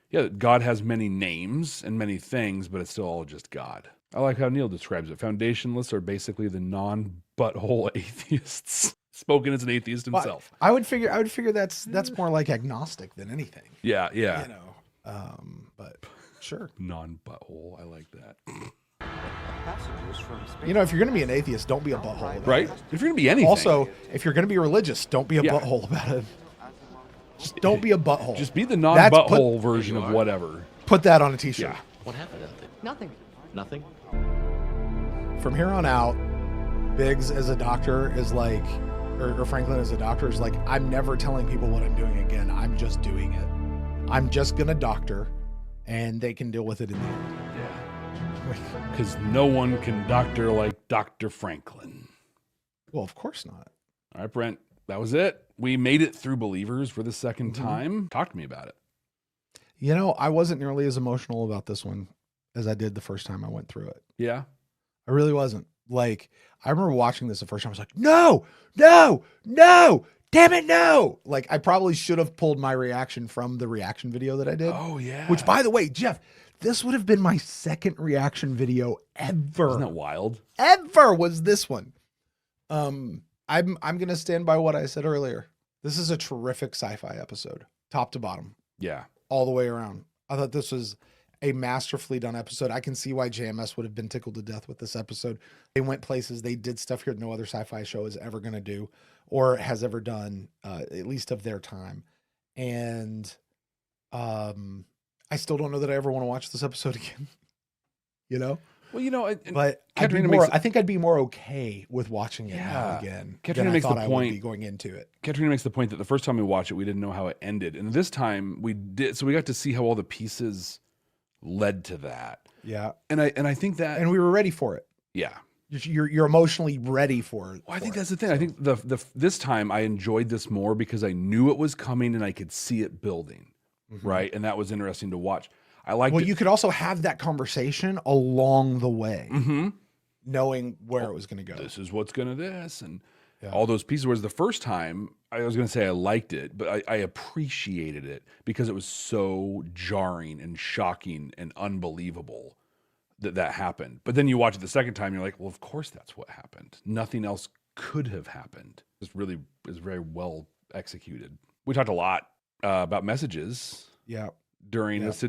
yeah, God has many names and many things, but it's still all just God. I like how Neil describes it. Foundationalists are basically the non-butthole atheists. Spoken as an atheist himself. I would figure that's more like agnostic than anything. Yeah, yeah. You know, but sure. Non-butthole. I like that. You know, if you're going to be an atheist, don't be a butthole about Right? it. If you're going to be anything. Also, if you're going to be religious, don't be a butthole about it. Just don't be a butthole. Just be the non-butthole version of whatever. Put that on a t-shirt. Yeah. What happened out there? Nothing. Nothing? From here on out, Biggs as a doctor is like, or Franklin as a doctor is like, I'm never telling people what I'm doing again. I'm just doing it. I'm just going to doctor, and they can deal with it in the end. Because no one can doctor like Dr. Franklin. Well, of course not. All right, Brent, that was it. We made it through Believers for the second time. Talk to me about it. You know, I wasn't nearly as emotional about this one as I did the first time I went through it. Yeah. I really wasn't. Like, I remember watching this the first time. I was like, no, damn it, no. Like, I probably should have pulled my reaction from the reaction video that I did. Oh, yeah. Which, by the way, Jeff, this would have been my second reaction video ever. Isn't that wild? Ever was this one. I'm going to stand by what I said earlier. This is a terrific sci-fi episode, top to bottom. Yeah. All the way around. I thought this was a masterfully done episode. I can see why JMS would have been tickled to death with this episode. They went places. They did stuff here that no other sci-fi show is ever going to do or has ever done, at least of their time. And I still don't know that I ever want to watch this episode again. You know? Well, you know, but I think I'd be more okay with watching it now again. Katerina than makes I thought the I point would be going into it. Katerina makes the point that the first time we watched it, we didn't know how it ended, and this time we did. So we got to see how all the pieces led to that. Yeah, and I think that, and we were ready for it. Yeah, you're emotionally ready for it. Well, I think that's the thing. I think this time I enjoyed this more because I knew it was coming and I could see it building. Right, and that was interesting to watch. I liked Well, it. you could also have that conversation along the way, Mm-hmm. knowing where it was going to go. This is what's going to this, and all those pieces. Whereas the first time, I was going to say I liked it, but I appreciated it because it was so jarring and shocking and unbelievable that happened. But then you watch it the second time, you're like, well, of course that's what happened. Nothing else could have happened. This really is very well executed. We talked a lot about messages. Yeah. During this,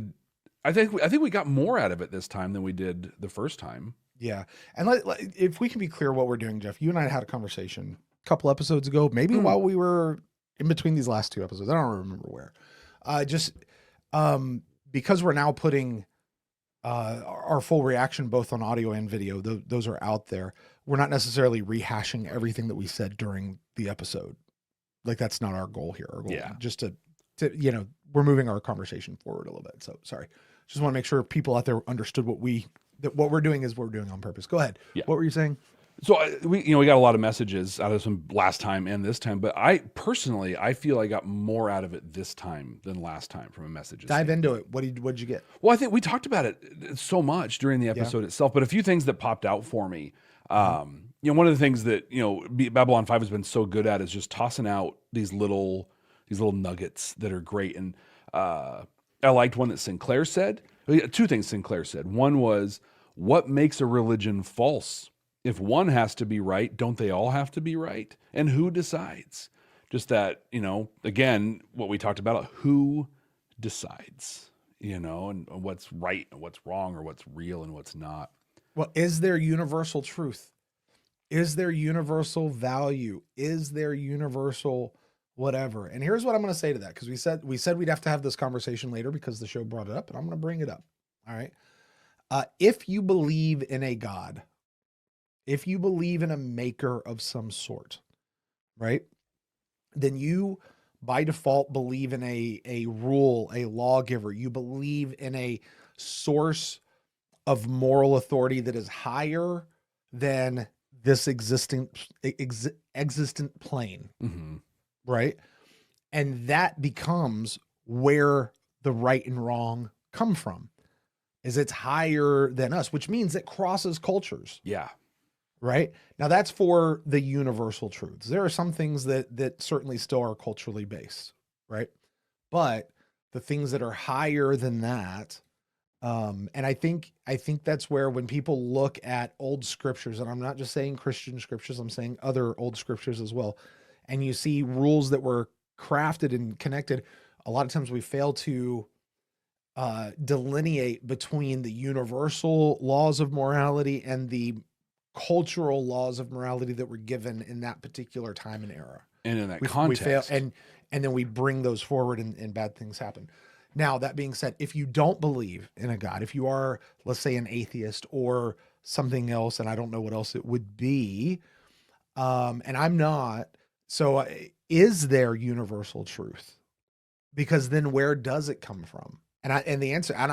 I think we got more out of it this time than we did the first time. Yeah. And if we can be clear what we're doing, Jeff, you and I had a conversation a couple episodes ago, maybe while we were in between these last 2 episodes. I don't remember where. Because we're now putting our full reaction both on audio and video, those are out there. We're not necessarily rehashing everything that we said during the episode. Like, that's not our goal here. Our goal just to we're moving our conversation forward a little bit. So sorry. Just want to make sure people out there understood what we're doing is what we're doing on purpose. Go ahead. Yeah. What were you saying? So we got a lot of messages out of some last time and this time, but I personally feel I got more out of it this time than last time from a message. Dive into it. What did you get? Well, I think we talked about it so much during the episode itself, but a few things that popped out for me. One of the things that Babylon 5 has been so good at is just tossing out these little nuggets that are great. And I liked one that Sinclair said. 2 things Sinclair said. One was, what makes a religion false? If one has to be right, don't they all have to be right? And who decides? Just that, again, what we talked about, who decides, and what's right and what's wrong or what's real and what's not. Well, is there universal truth? Is there universal value? Is there universal whatever? And here's what I'm going to say to that, because we said we'd have to have this conversation later because the show brought it up, and I'm going to bring it up. All right. If you believe in a God, if you believe in a maker of some sort, right, then you by default believe in a rule, a lawgiver. You believe in a source of moral authority that is higher than this existent plane, right? And that becomes where the right and wrong come from, is it's higher than us, which means it crosses cultures. Yeah. Right? Now that's for the universal truths. There are some things that certainly still are culturally based, right? But the things that are higher than that, and I think that's where when people look at old scriptures, and I'm not just saying Christian scriptures, I'm saying other old scriptures as well, and you see rules that were crafted and connected, a lot of times we fail to delineate between the universal laws of morality and the cultural laws of morality that were given in that particular time and era. And in that context. We fail, and then we bring those forward and bad things happen. Now, that being said, if you don't believe in a God, if you are, let's say, an atheist or something else, and I don't know what else it would be, and I'm not, so is there universal truth? Because then where does it come from? And the answer, and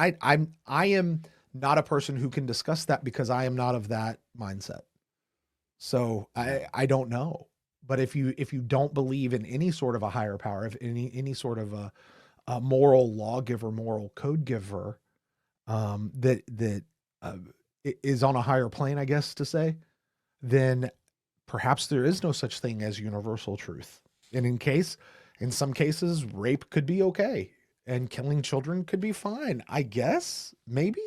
I am not a person who can discuss that because I am not of that mindset. So I don't know. But if you don't believe in any sort of a higher power, if any sort of a moral lawgiver, moral code giver, that is on a higher plane, I guess to say, then perhaps there is no such thing as universal truth. And in some cases, rape could be okay and killing children could be fine. I guess, maybe.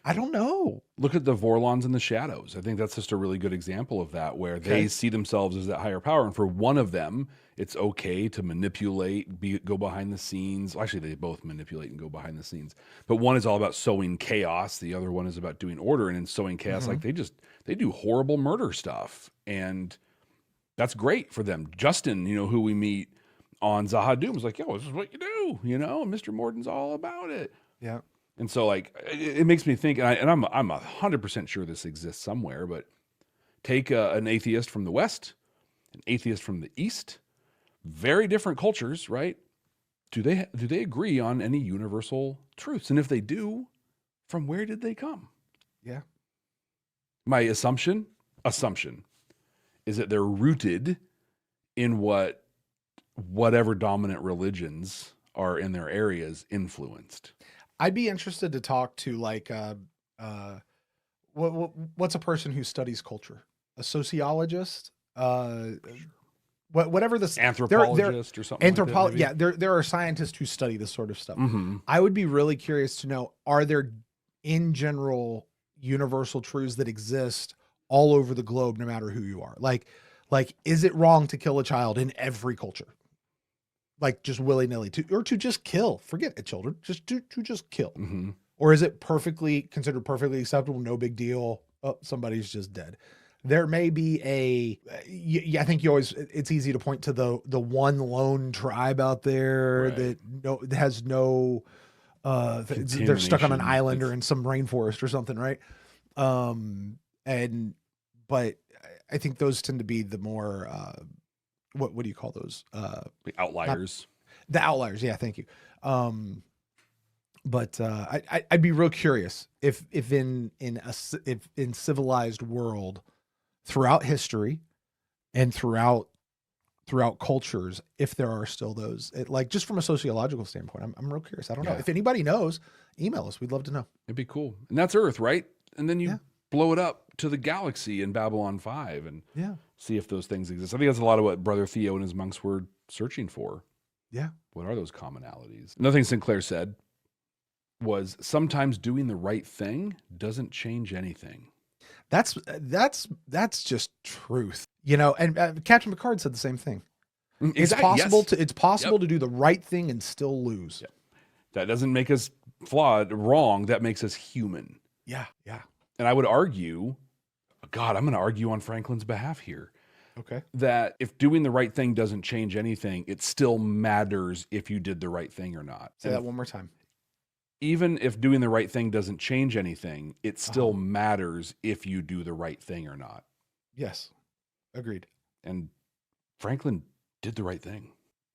I don't know. Look at the Vorlons in the Shadows. I think that's just a really good example of that, where they see themselves as that higher power. And for one of them, it's okay to manipulate, go behind the scenes. Well, actually, they both manipulate and go behind the scenes. But one is all about sowing chaos. The other one is about doing order. And in sowing chaos, like they do horrible murder stuff. And that's great for them. Justin, who we meet on Zahadum, is like, yo, this is what you do. Mr. Morden's all about it. Yeah. And so, like, it makes me think, and I'm 100% sure this exists somewhere, but take an atheist from the West, an atheist from the East, very different cultures, right? Do they agree on any universal truths? And if they do, from where did they come? Yeah. My assumption is that they're rooted in whatever dominant religions are in their areas influenced. I'd be interested to talk to like what's a person who studies culture? A sociologist? Whatever this anthropologist or something. Yeah, there are scientists who study this sort of stuff. Mm-hmm. I would be really curious to know, are there in general universal truths that exist all over the globe, no matter who you are? Like, is it wrong to kill a child in every culture? Like just willy-nilly to just kill, forget it, children, just to just kill. Mm-hmm. Or is it considered perfectly acceptable? No big deal. Oh, somebody's just dead. There may be I think it's easy to point to the one lone tribe out there that has no, they're stuck on an island or in some rainforest or something. Right. But I think those tend to be the more, what do you call those? The outliers. The outliers. Yeah. Thank you. But I'd be real curious if in civilized world, throughout history and throughout cultures, if there are still those, like just from a sociological standpoint, I'm real curious. I don't know if anybody knows, email us. We'd love to know. It'd be cool. And that's Earth, right? And then you blow it up to the galaxy in Babylon 5 and see if those things exist. I think that's a lot of what Brother Theo and his monks were searching for. Yeah. What are those commonalities? Another thing Sinclair said was sometimes doing the right thing doesn't change anything. That's just truth, and Captain Picard said the same thing. It's possible to do the right thing and still lose. Yep. That doesn't make us flawed, wrong. That makes us human. Yeah. And I would argue, God, I'm going to argue on Franklin's behalf here. Okay. That if doing the right thing doesn't change anything, it still matters if you did the right thing or not. Say that one more time. Even if doing the right thing doesn't change anything, it still matters if you do the right thing or not. Yes. Agreed. And Franklin did the right thing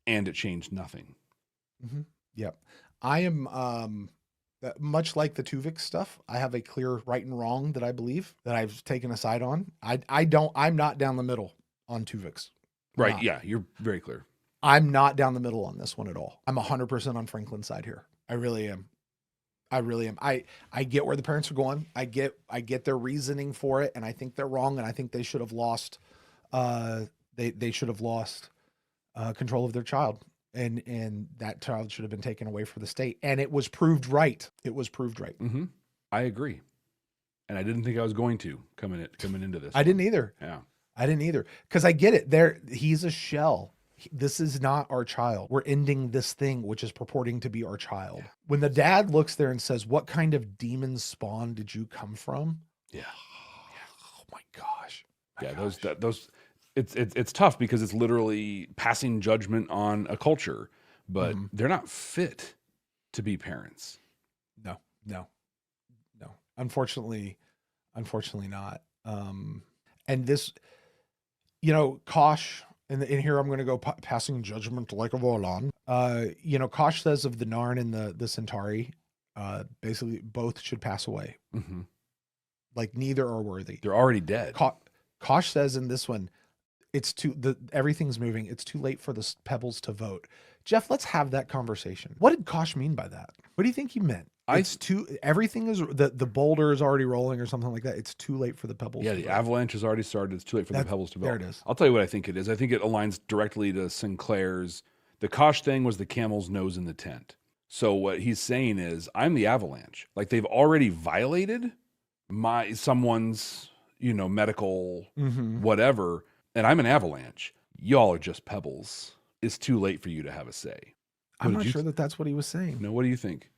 and it changed nothing. Mm-hmm. Yep. I am, much like the Tuvix stuff, I have a clear right and wrong that I believe that I've taken a side on. I'm not down the middle on Tuvix. Right. Yeah. You're very clear. I'm not down the middle on this one at all. I'm 100% on Franklin's side here. I really am. I get where the parents are going. I get their reasoning for it, and I think they're wrong, and I think they should have lost they should have lost control of their child, and that child should have been taken away from the state, and it was proved right. Mm-hmm. I agree, and I didn't think I was going to coming into this. I didn't either. Yeah, I didn't either, because I get it. He's a shell. This is not our child. We're ending this thing, which is purporting to be our child. Yeah. When the dad looks there and says, "What kind of demon spawn did you come from?" Yeah. Oh my gosh. Those. It's tough because it's literally passing judgment on a culture, but they're not fit to be parents. No. Unfortunately not. And this, Kosh. And here I'm going to go passing judgment like a Volan. Kosh says of the Narn and the Centauri, basically both should pass away. Mm-hmm. Like neither are worthy. They're already dead. Kosh says in this one, everything's moving. It's too late for the pebbles to vote. Jeff, let's have that conversation. What did Kosh mean by that? What do you think he meant? Everything is the boulder is already rolling or something like that. It's too late for the pebbles. Yeah, the avalanche has already started. It's too late for the pebbles to vote. There it is. I'll tell you what I think it is. I think it aligns directly to Sinclair's. The Kosh thing was the camel's nose in the tent. So what he's saying is, I'm the avalanche. Like they've already violated someone's medical whatever, and I'm an avalanche. Y'all are just pebbles. It's too late for you to have a say. I'm not sure that's what he was saying. No, what do you think?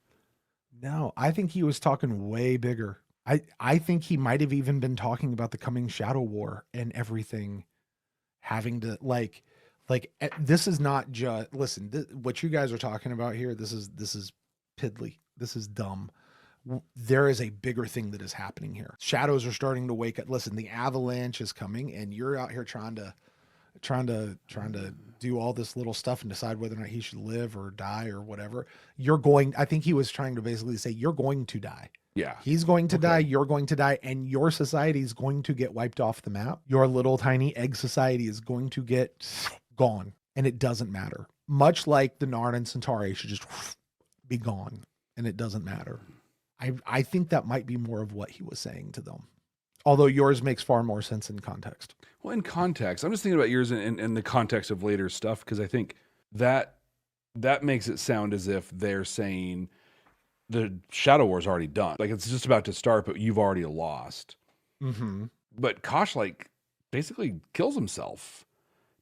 No, I think he was talking way bigger. I think he might have even been talking about the coming Shadow War and everything having to like this is not just what you guys are talking about here. This is piddly. This is dumb. There is a bigger thing that is happening here. Shadows are starting to wake up. Listen, the avalanche is coming, and you're out here trying to do all this little stuff and decide whether or not he should live or die or whatever. I think he was trying to basically say, you're going to die. Yeah. He's going to die. You're going to die. And your society is going to get wiped off the map. Your little tiny egg society is going to get gone. And it doesn't matter. Much like the Narn and Centauri should just be gone. and it doesn't matter. I think that might be more of what he was saying to them. Although yours makes far more sense in context. Well, in context, I'm just thinking about yours in the context of later stuff, because I think that makes it sound as if they're saying the Shadow War's already done. Like, it's just about to start, but you've already lost. Mm-hmm. But Kosh, like, basically kills himself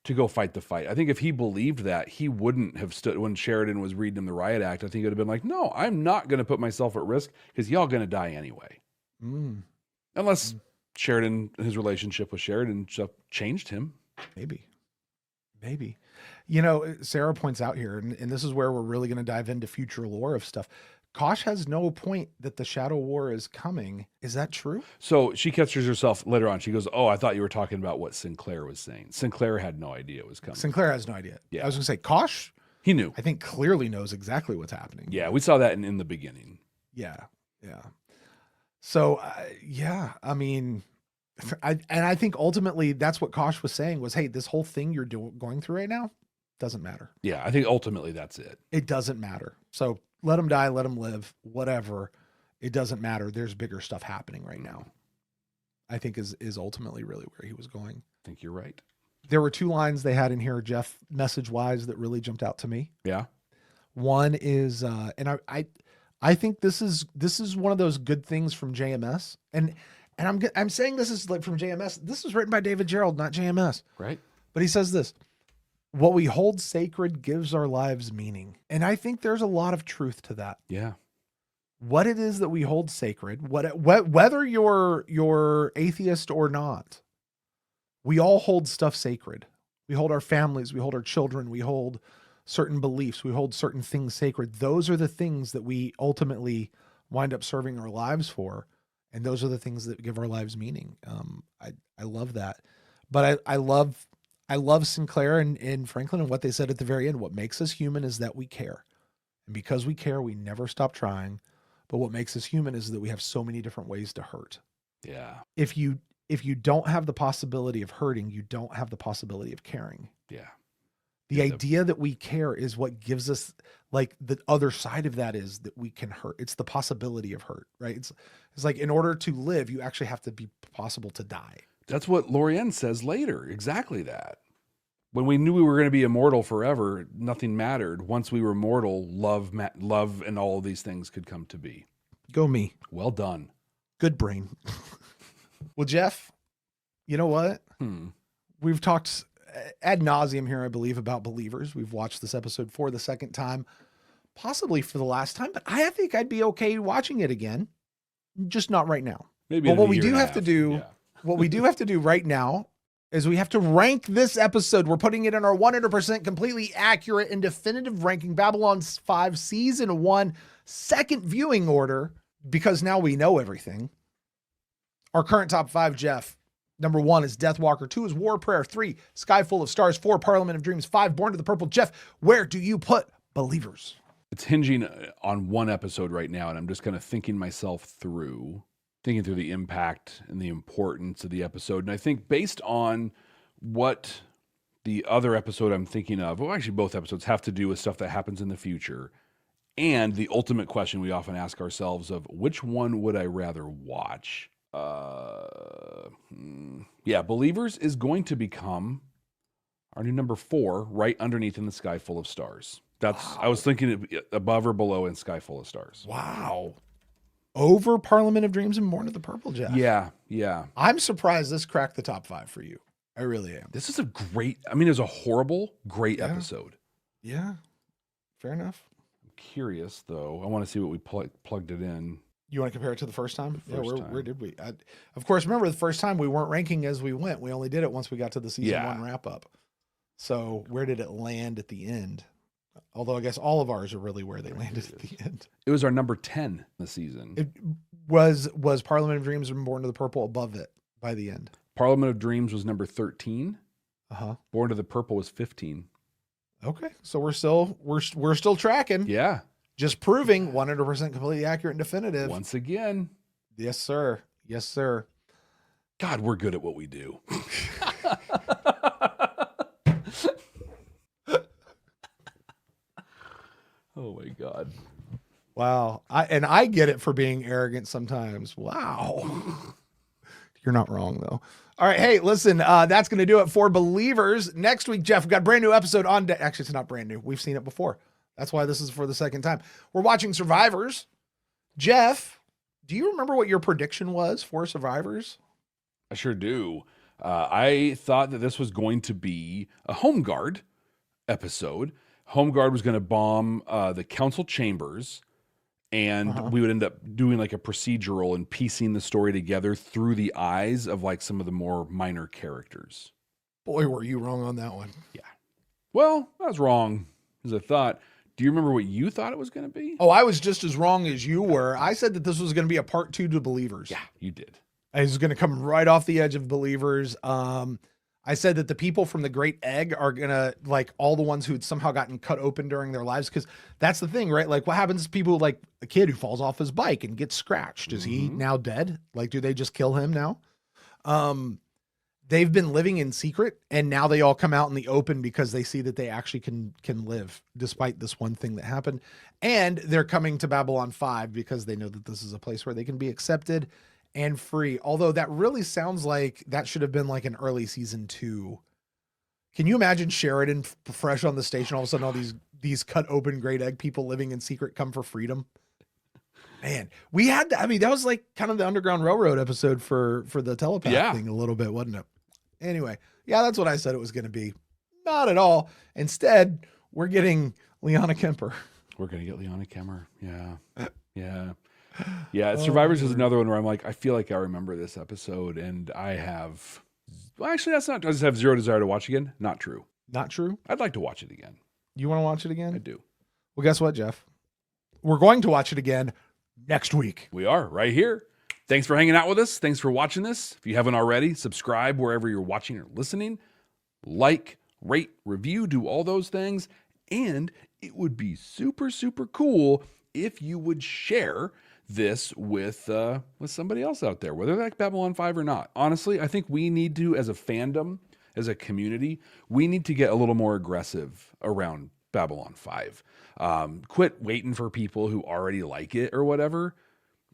to go fight the fight. I think if he believed that, he wouldn't have stood when Sheridan was reading him the riot act. I think it would have been like, no, I'm not going to put myself at risk because y'all going to die anyway. Unless Sheridan, his relationship with Sheridan changed him. Maybe. You know, Sarah points out here, and this is where we're really going to dive into future lore of stuff. Kosh has no point that the Shadow War is coming. Is that true? So she catches herself later on. She goes, oh, I thought you were talking about what Sinclair was saying. Sinclair had no idea it was coming. Sinclair has no idea. Yeah. I was going to say, Kosh, he knew. I think clearly knows exactly what's happening. Yeah, we saw that in the beginning. Yeah. So, I mean, I think ultimately that's what Kosh was saying was, hey, this whole thing you're going through right now doesn't matter. Yeah, I think ultimately that's it. It doesn't matter. So let him die, let him live, whatever. It doesn't matter. There's bigger stuff happening right now. I think is ultimately really where he was going. I think you're right. There were two lines they had in here, Jeff, message-wise, that really jumped out to me. Yeah. One is, and I think this is one of those good things from JMS, and I'm saying this is like from JMS. This is written by David Gerald, not JMS. Right. But he says this: what we hold sacred gives our lives meaning. And I think there's a lot of truth to that. Yeah. What it is that we hold sacred, whether you're atheist or not, we all hold stuff sacred. We hold our families, we hold our children, we hold certain beliefs, we hold certain things sacred. Those are the things that we ultimately wind up serving our lives for. And those are the things that give our lives meaning. I love that. But I love Sinclair and Franklin and what they said at the very end. What makes us human is that we care. And because we care, we never stop trying. But what makes us human is that we have so many different ways to hurt. Yeah. If you don't have the possibility of hurting, you don't have the possibility of caring. Yeah. The idea that we care is what gives us, like, the other side of that is that we can hurt. It's the possibility of hurt, right? It's like, in order to live, you actually have to be possible to die. That's what Lorienne says later. Exactly that. When we knew we were going to be immortal forever, nothing mattered. Once we were mortal, love and all of these things could come to be. Go me. Well done. Good brain. Well, Jeff, you know what? We've talked ad nauseum here, I believe, about Believers. We've watched this episode for the second time, possibly for the last time, but I think I'd be okay watching it again. Just not right now. Maybe. But what we do have to do, what we do have to do right now is we have to rank this episode. We're putting it in our 100% completely accurate and definitive ranking, Babylon 5 Season 1 second viewing order, because now we know everything. Our current top 5, Jeff. Number 1 is Deathwalker. 2 is War Prayer. 3, Sky Full of Stars. 4, Parliament of Dreams. 5, Born to the Purple. Jeff, where do you put Believers? It's hinging on one episode right now, and I'm just kind of thinking through the impact and the importance of the episode. And I think based on what the other episode I'm thinking of, well, actually both episodes have to do with stuff that happens in the future, and the ultimate question we often ask ourselves of which one would I rather watch? Believers is going to become our new number 4, right underneath In the Sky Full of Stars. I was thinking above or below In Sky Full of Stars. Wow. Over Parliament of Dreams and Born to the Purple, Jeff. Yeah. I'm surprised this cracked the top 5 for you. I really am. This is it was a horrible, great episode. Yeah. Fair enough. I'm curious, though. I want to see what we plugged it in. You want to compare it to the first time? Where did we? Of course, remember the first time we weren't ranking as we went. We only did it once we got to the season 1 wrap up. So where did it land at the end? Although I guess all of ours are really where they landed at the end. It was our number 10 this season. It was Parliament of Dreams and Born to the Purple above it by the end. Parliament of Dreams was number 13. Born to the Purple was 15. Okay, so we're still tracking. Yeah. Just proving 100% completely accurate and definitive. Once again. Yes, sir. Yes, sir. God, we're good at what we do. Oh my God. Wow. I get it for being arrogant sometimes. Wow. You're not wrong, though. All right. Hey, listen, that's going to do it for Believers. Next week, Jeff, we've got a brand new episode on deck. Actually, it's not brand new. We've seen it before. That's why this is for the second time. We're watching Survivors. Jeff, do you remember what your prediction was for Survivors? I sure do. I thought that this was going to be a Home Guard episode. Home Guard was going to bomb the council chambers, and we would end up doing like a procedural and piecing the story together through the eyes of like some of the more minor characters. Boy, were you wrong on that one. Yeah. Well, I was wrong as I thought. Do you remember what you thought it was going to be? Oh, I was just as wrong as you were. I said that this was going to be a part 2 to Believers. Yeah, you did. It was going to come right off the edge of Believers. I said that the people from the Great Egg are going to, like, all the ones who had somehow gotten cut open during their lives. Because that's the thing, right? Like, what happens to people like a kid who falls off his bike and gets scratched? Is he now dead? Like, do they just kill him now? They've been living in secret, and now they all come out in the open because they see that they actually can live despite this one thing that happened. And they're coming to Babylon 5 because they know that this is a place where they can be accepted and free. Although that really sounds like that should have been like an early season 2. Can you imagine Sheridan fresh on the station? All of a sudden, all these cut open Great Egg people living in secret come for freedom. Man, we had to, I mean, that was like kind of the Underground Railroad episode for the telepath thing a little bit, wasn't it? Anyway, yeah, that's what I said it was going to be. Not at all. Instead, we're getting Liana Kemper. We're going to get Liana Kemper. Yeah. Yeah. Survivors is another one where I'm like, I feel like I remember this episode, and I have, well, actually, that's not, does it have zero desire to watch again? Not true. Not true? I'd like to watch it again. You want to watch it again? I do. Well, guess what, Jeff? We're going to watch it again next week. We are right here. Thanks for hanging out with us. Thanks for watching this. If you haven't already, subscribe wherever you're watching or listening. Like, rate, review, do all those things. And it would be super, super cool if you would share this with somebody else out there, whether they like Babylon 5 or not. Honestly, I think we need to, as a fandom, as a community, we need to get a little more aggressive around Babylon 5. Quit waiting for people who already like it or whatever.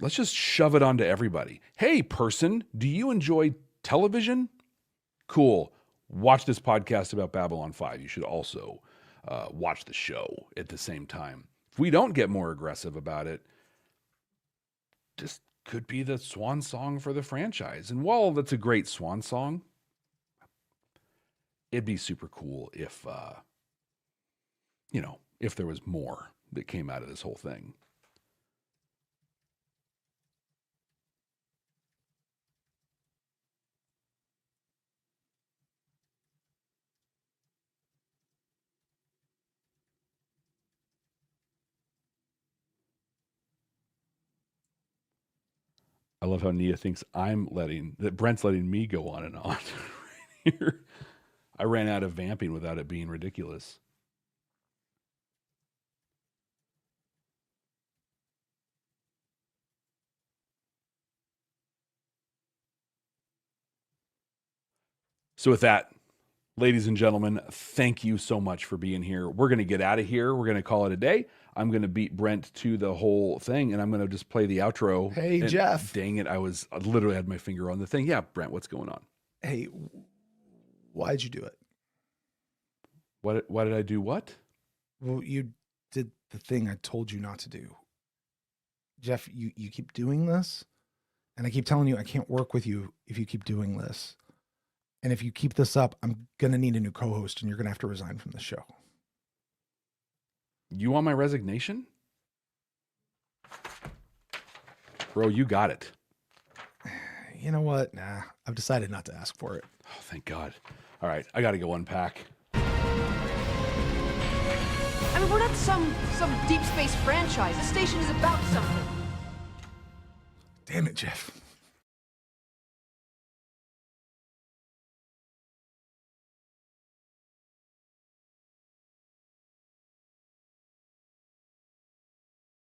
Let's just shove it onto everybody. Hey, person, do you enjoy television? Cool. Watch this podcast about Babylon 5. You should also watch the show at the same time. If we don't get more aggressive about it, this could be the swan song for the franchise. And while that's a great swan song, it'd be super cool if, if there was more that came out of this whole thing. I love how Nia thinks that Brent's letting me go on and on right here. I ran out of vamping without it being ridiculous. So with that, ladies and gentlemen, thank you so much for being here. We're going to get out of here. We're going to call it a day. I'm going to beat Brent to the whole thing, and I'm going to just play the outro. Hey, Jeff. Dang it. I literally had my finger on the thing. Yeah, Brent, what's going on? Hey, why'd you do it? Why did I do what? Well, you did the thing I told you not to do. Jeff, you keep doing this, and I keep telling you I can't work with you if you keep doing this. And if you keep this up, I'm going to need a new co-host, and you're going to have to resign from the show. You want my resignation? Bro, you got it. You know what? Nah, I've decided not to ask for it. Oh, thank God. All right, I got to go unpack. I mean, we're not some deep space franchise. The station is about something. Damn it, Jeff.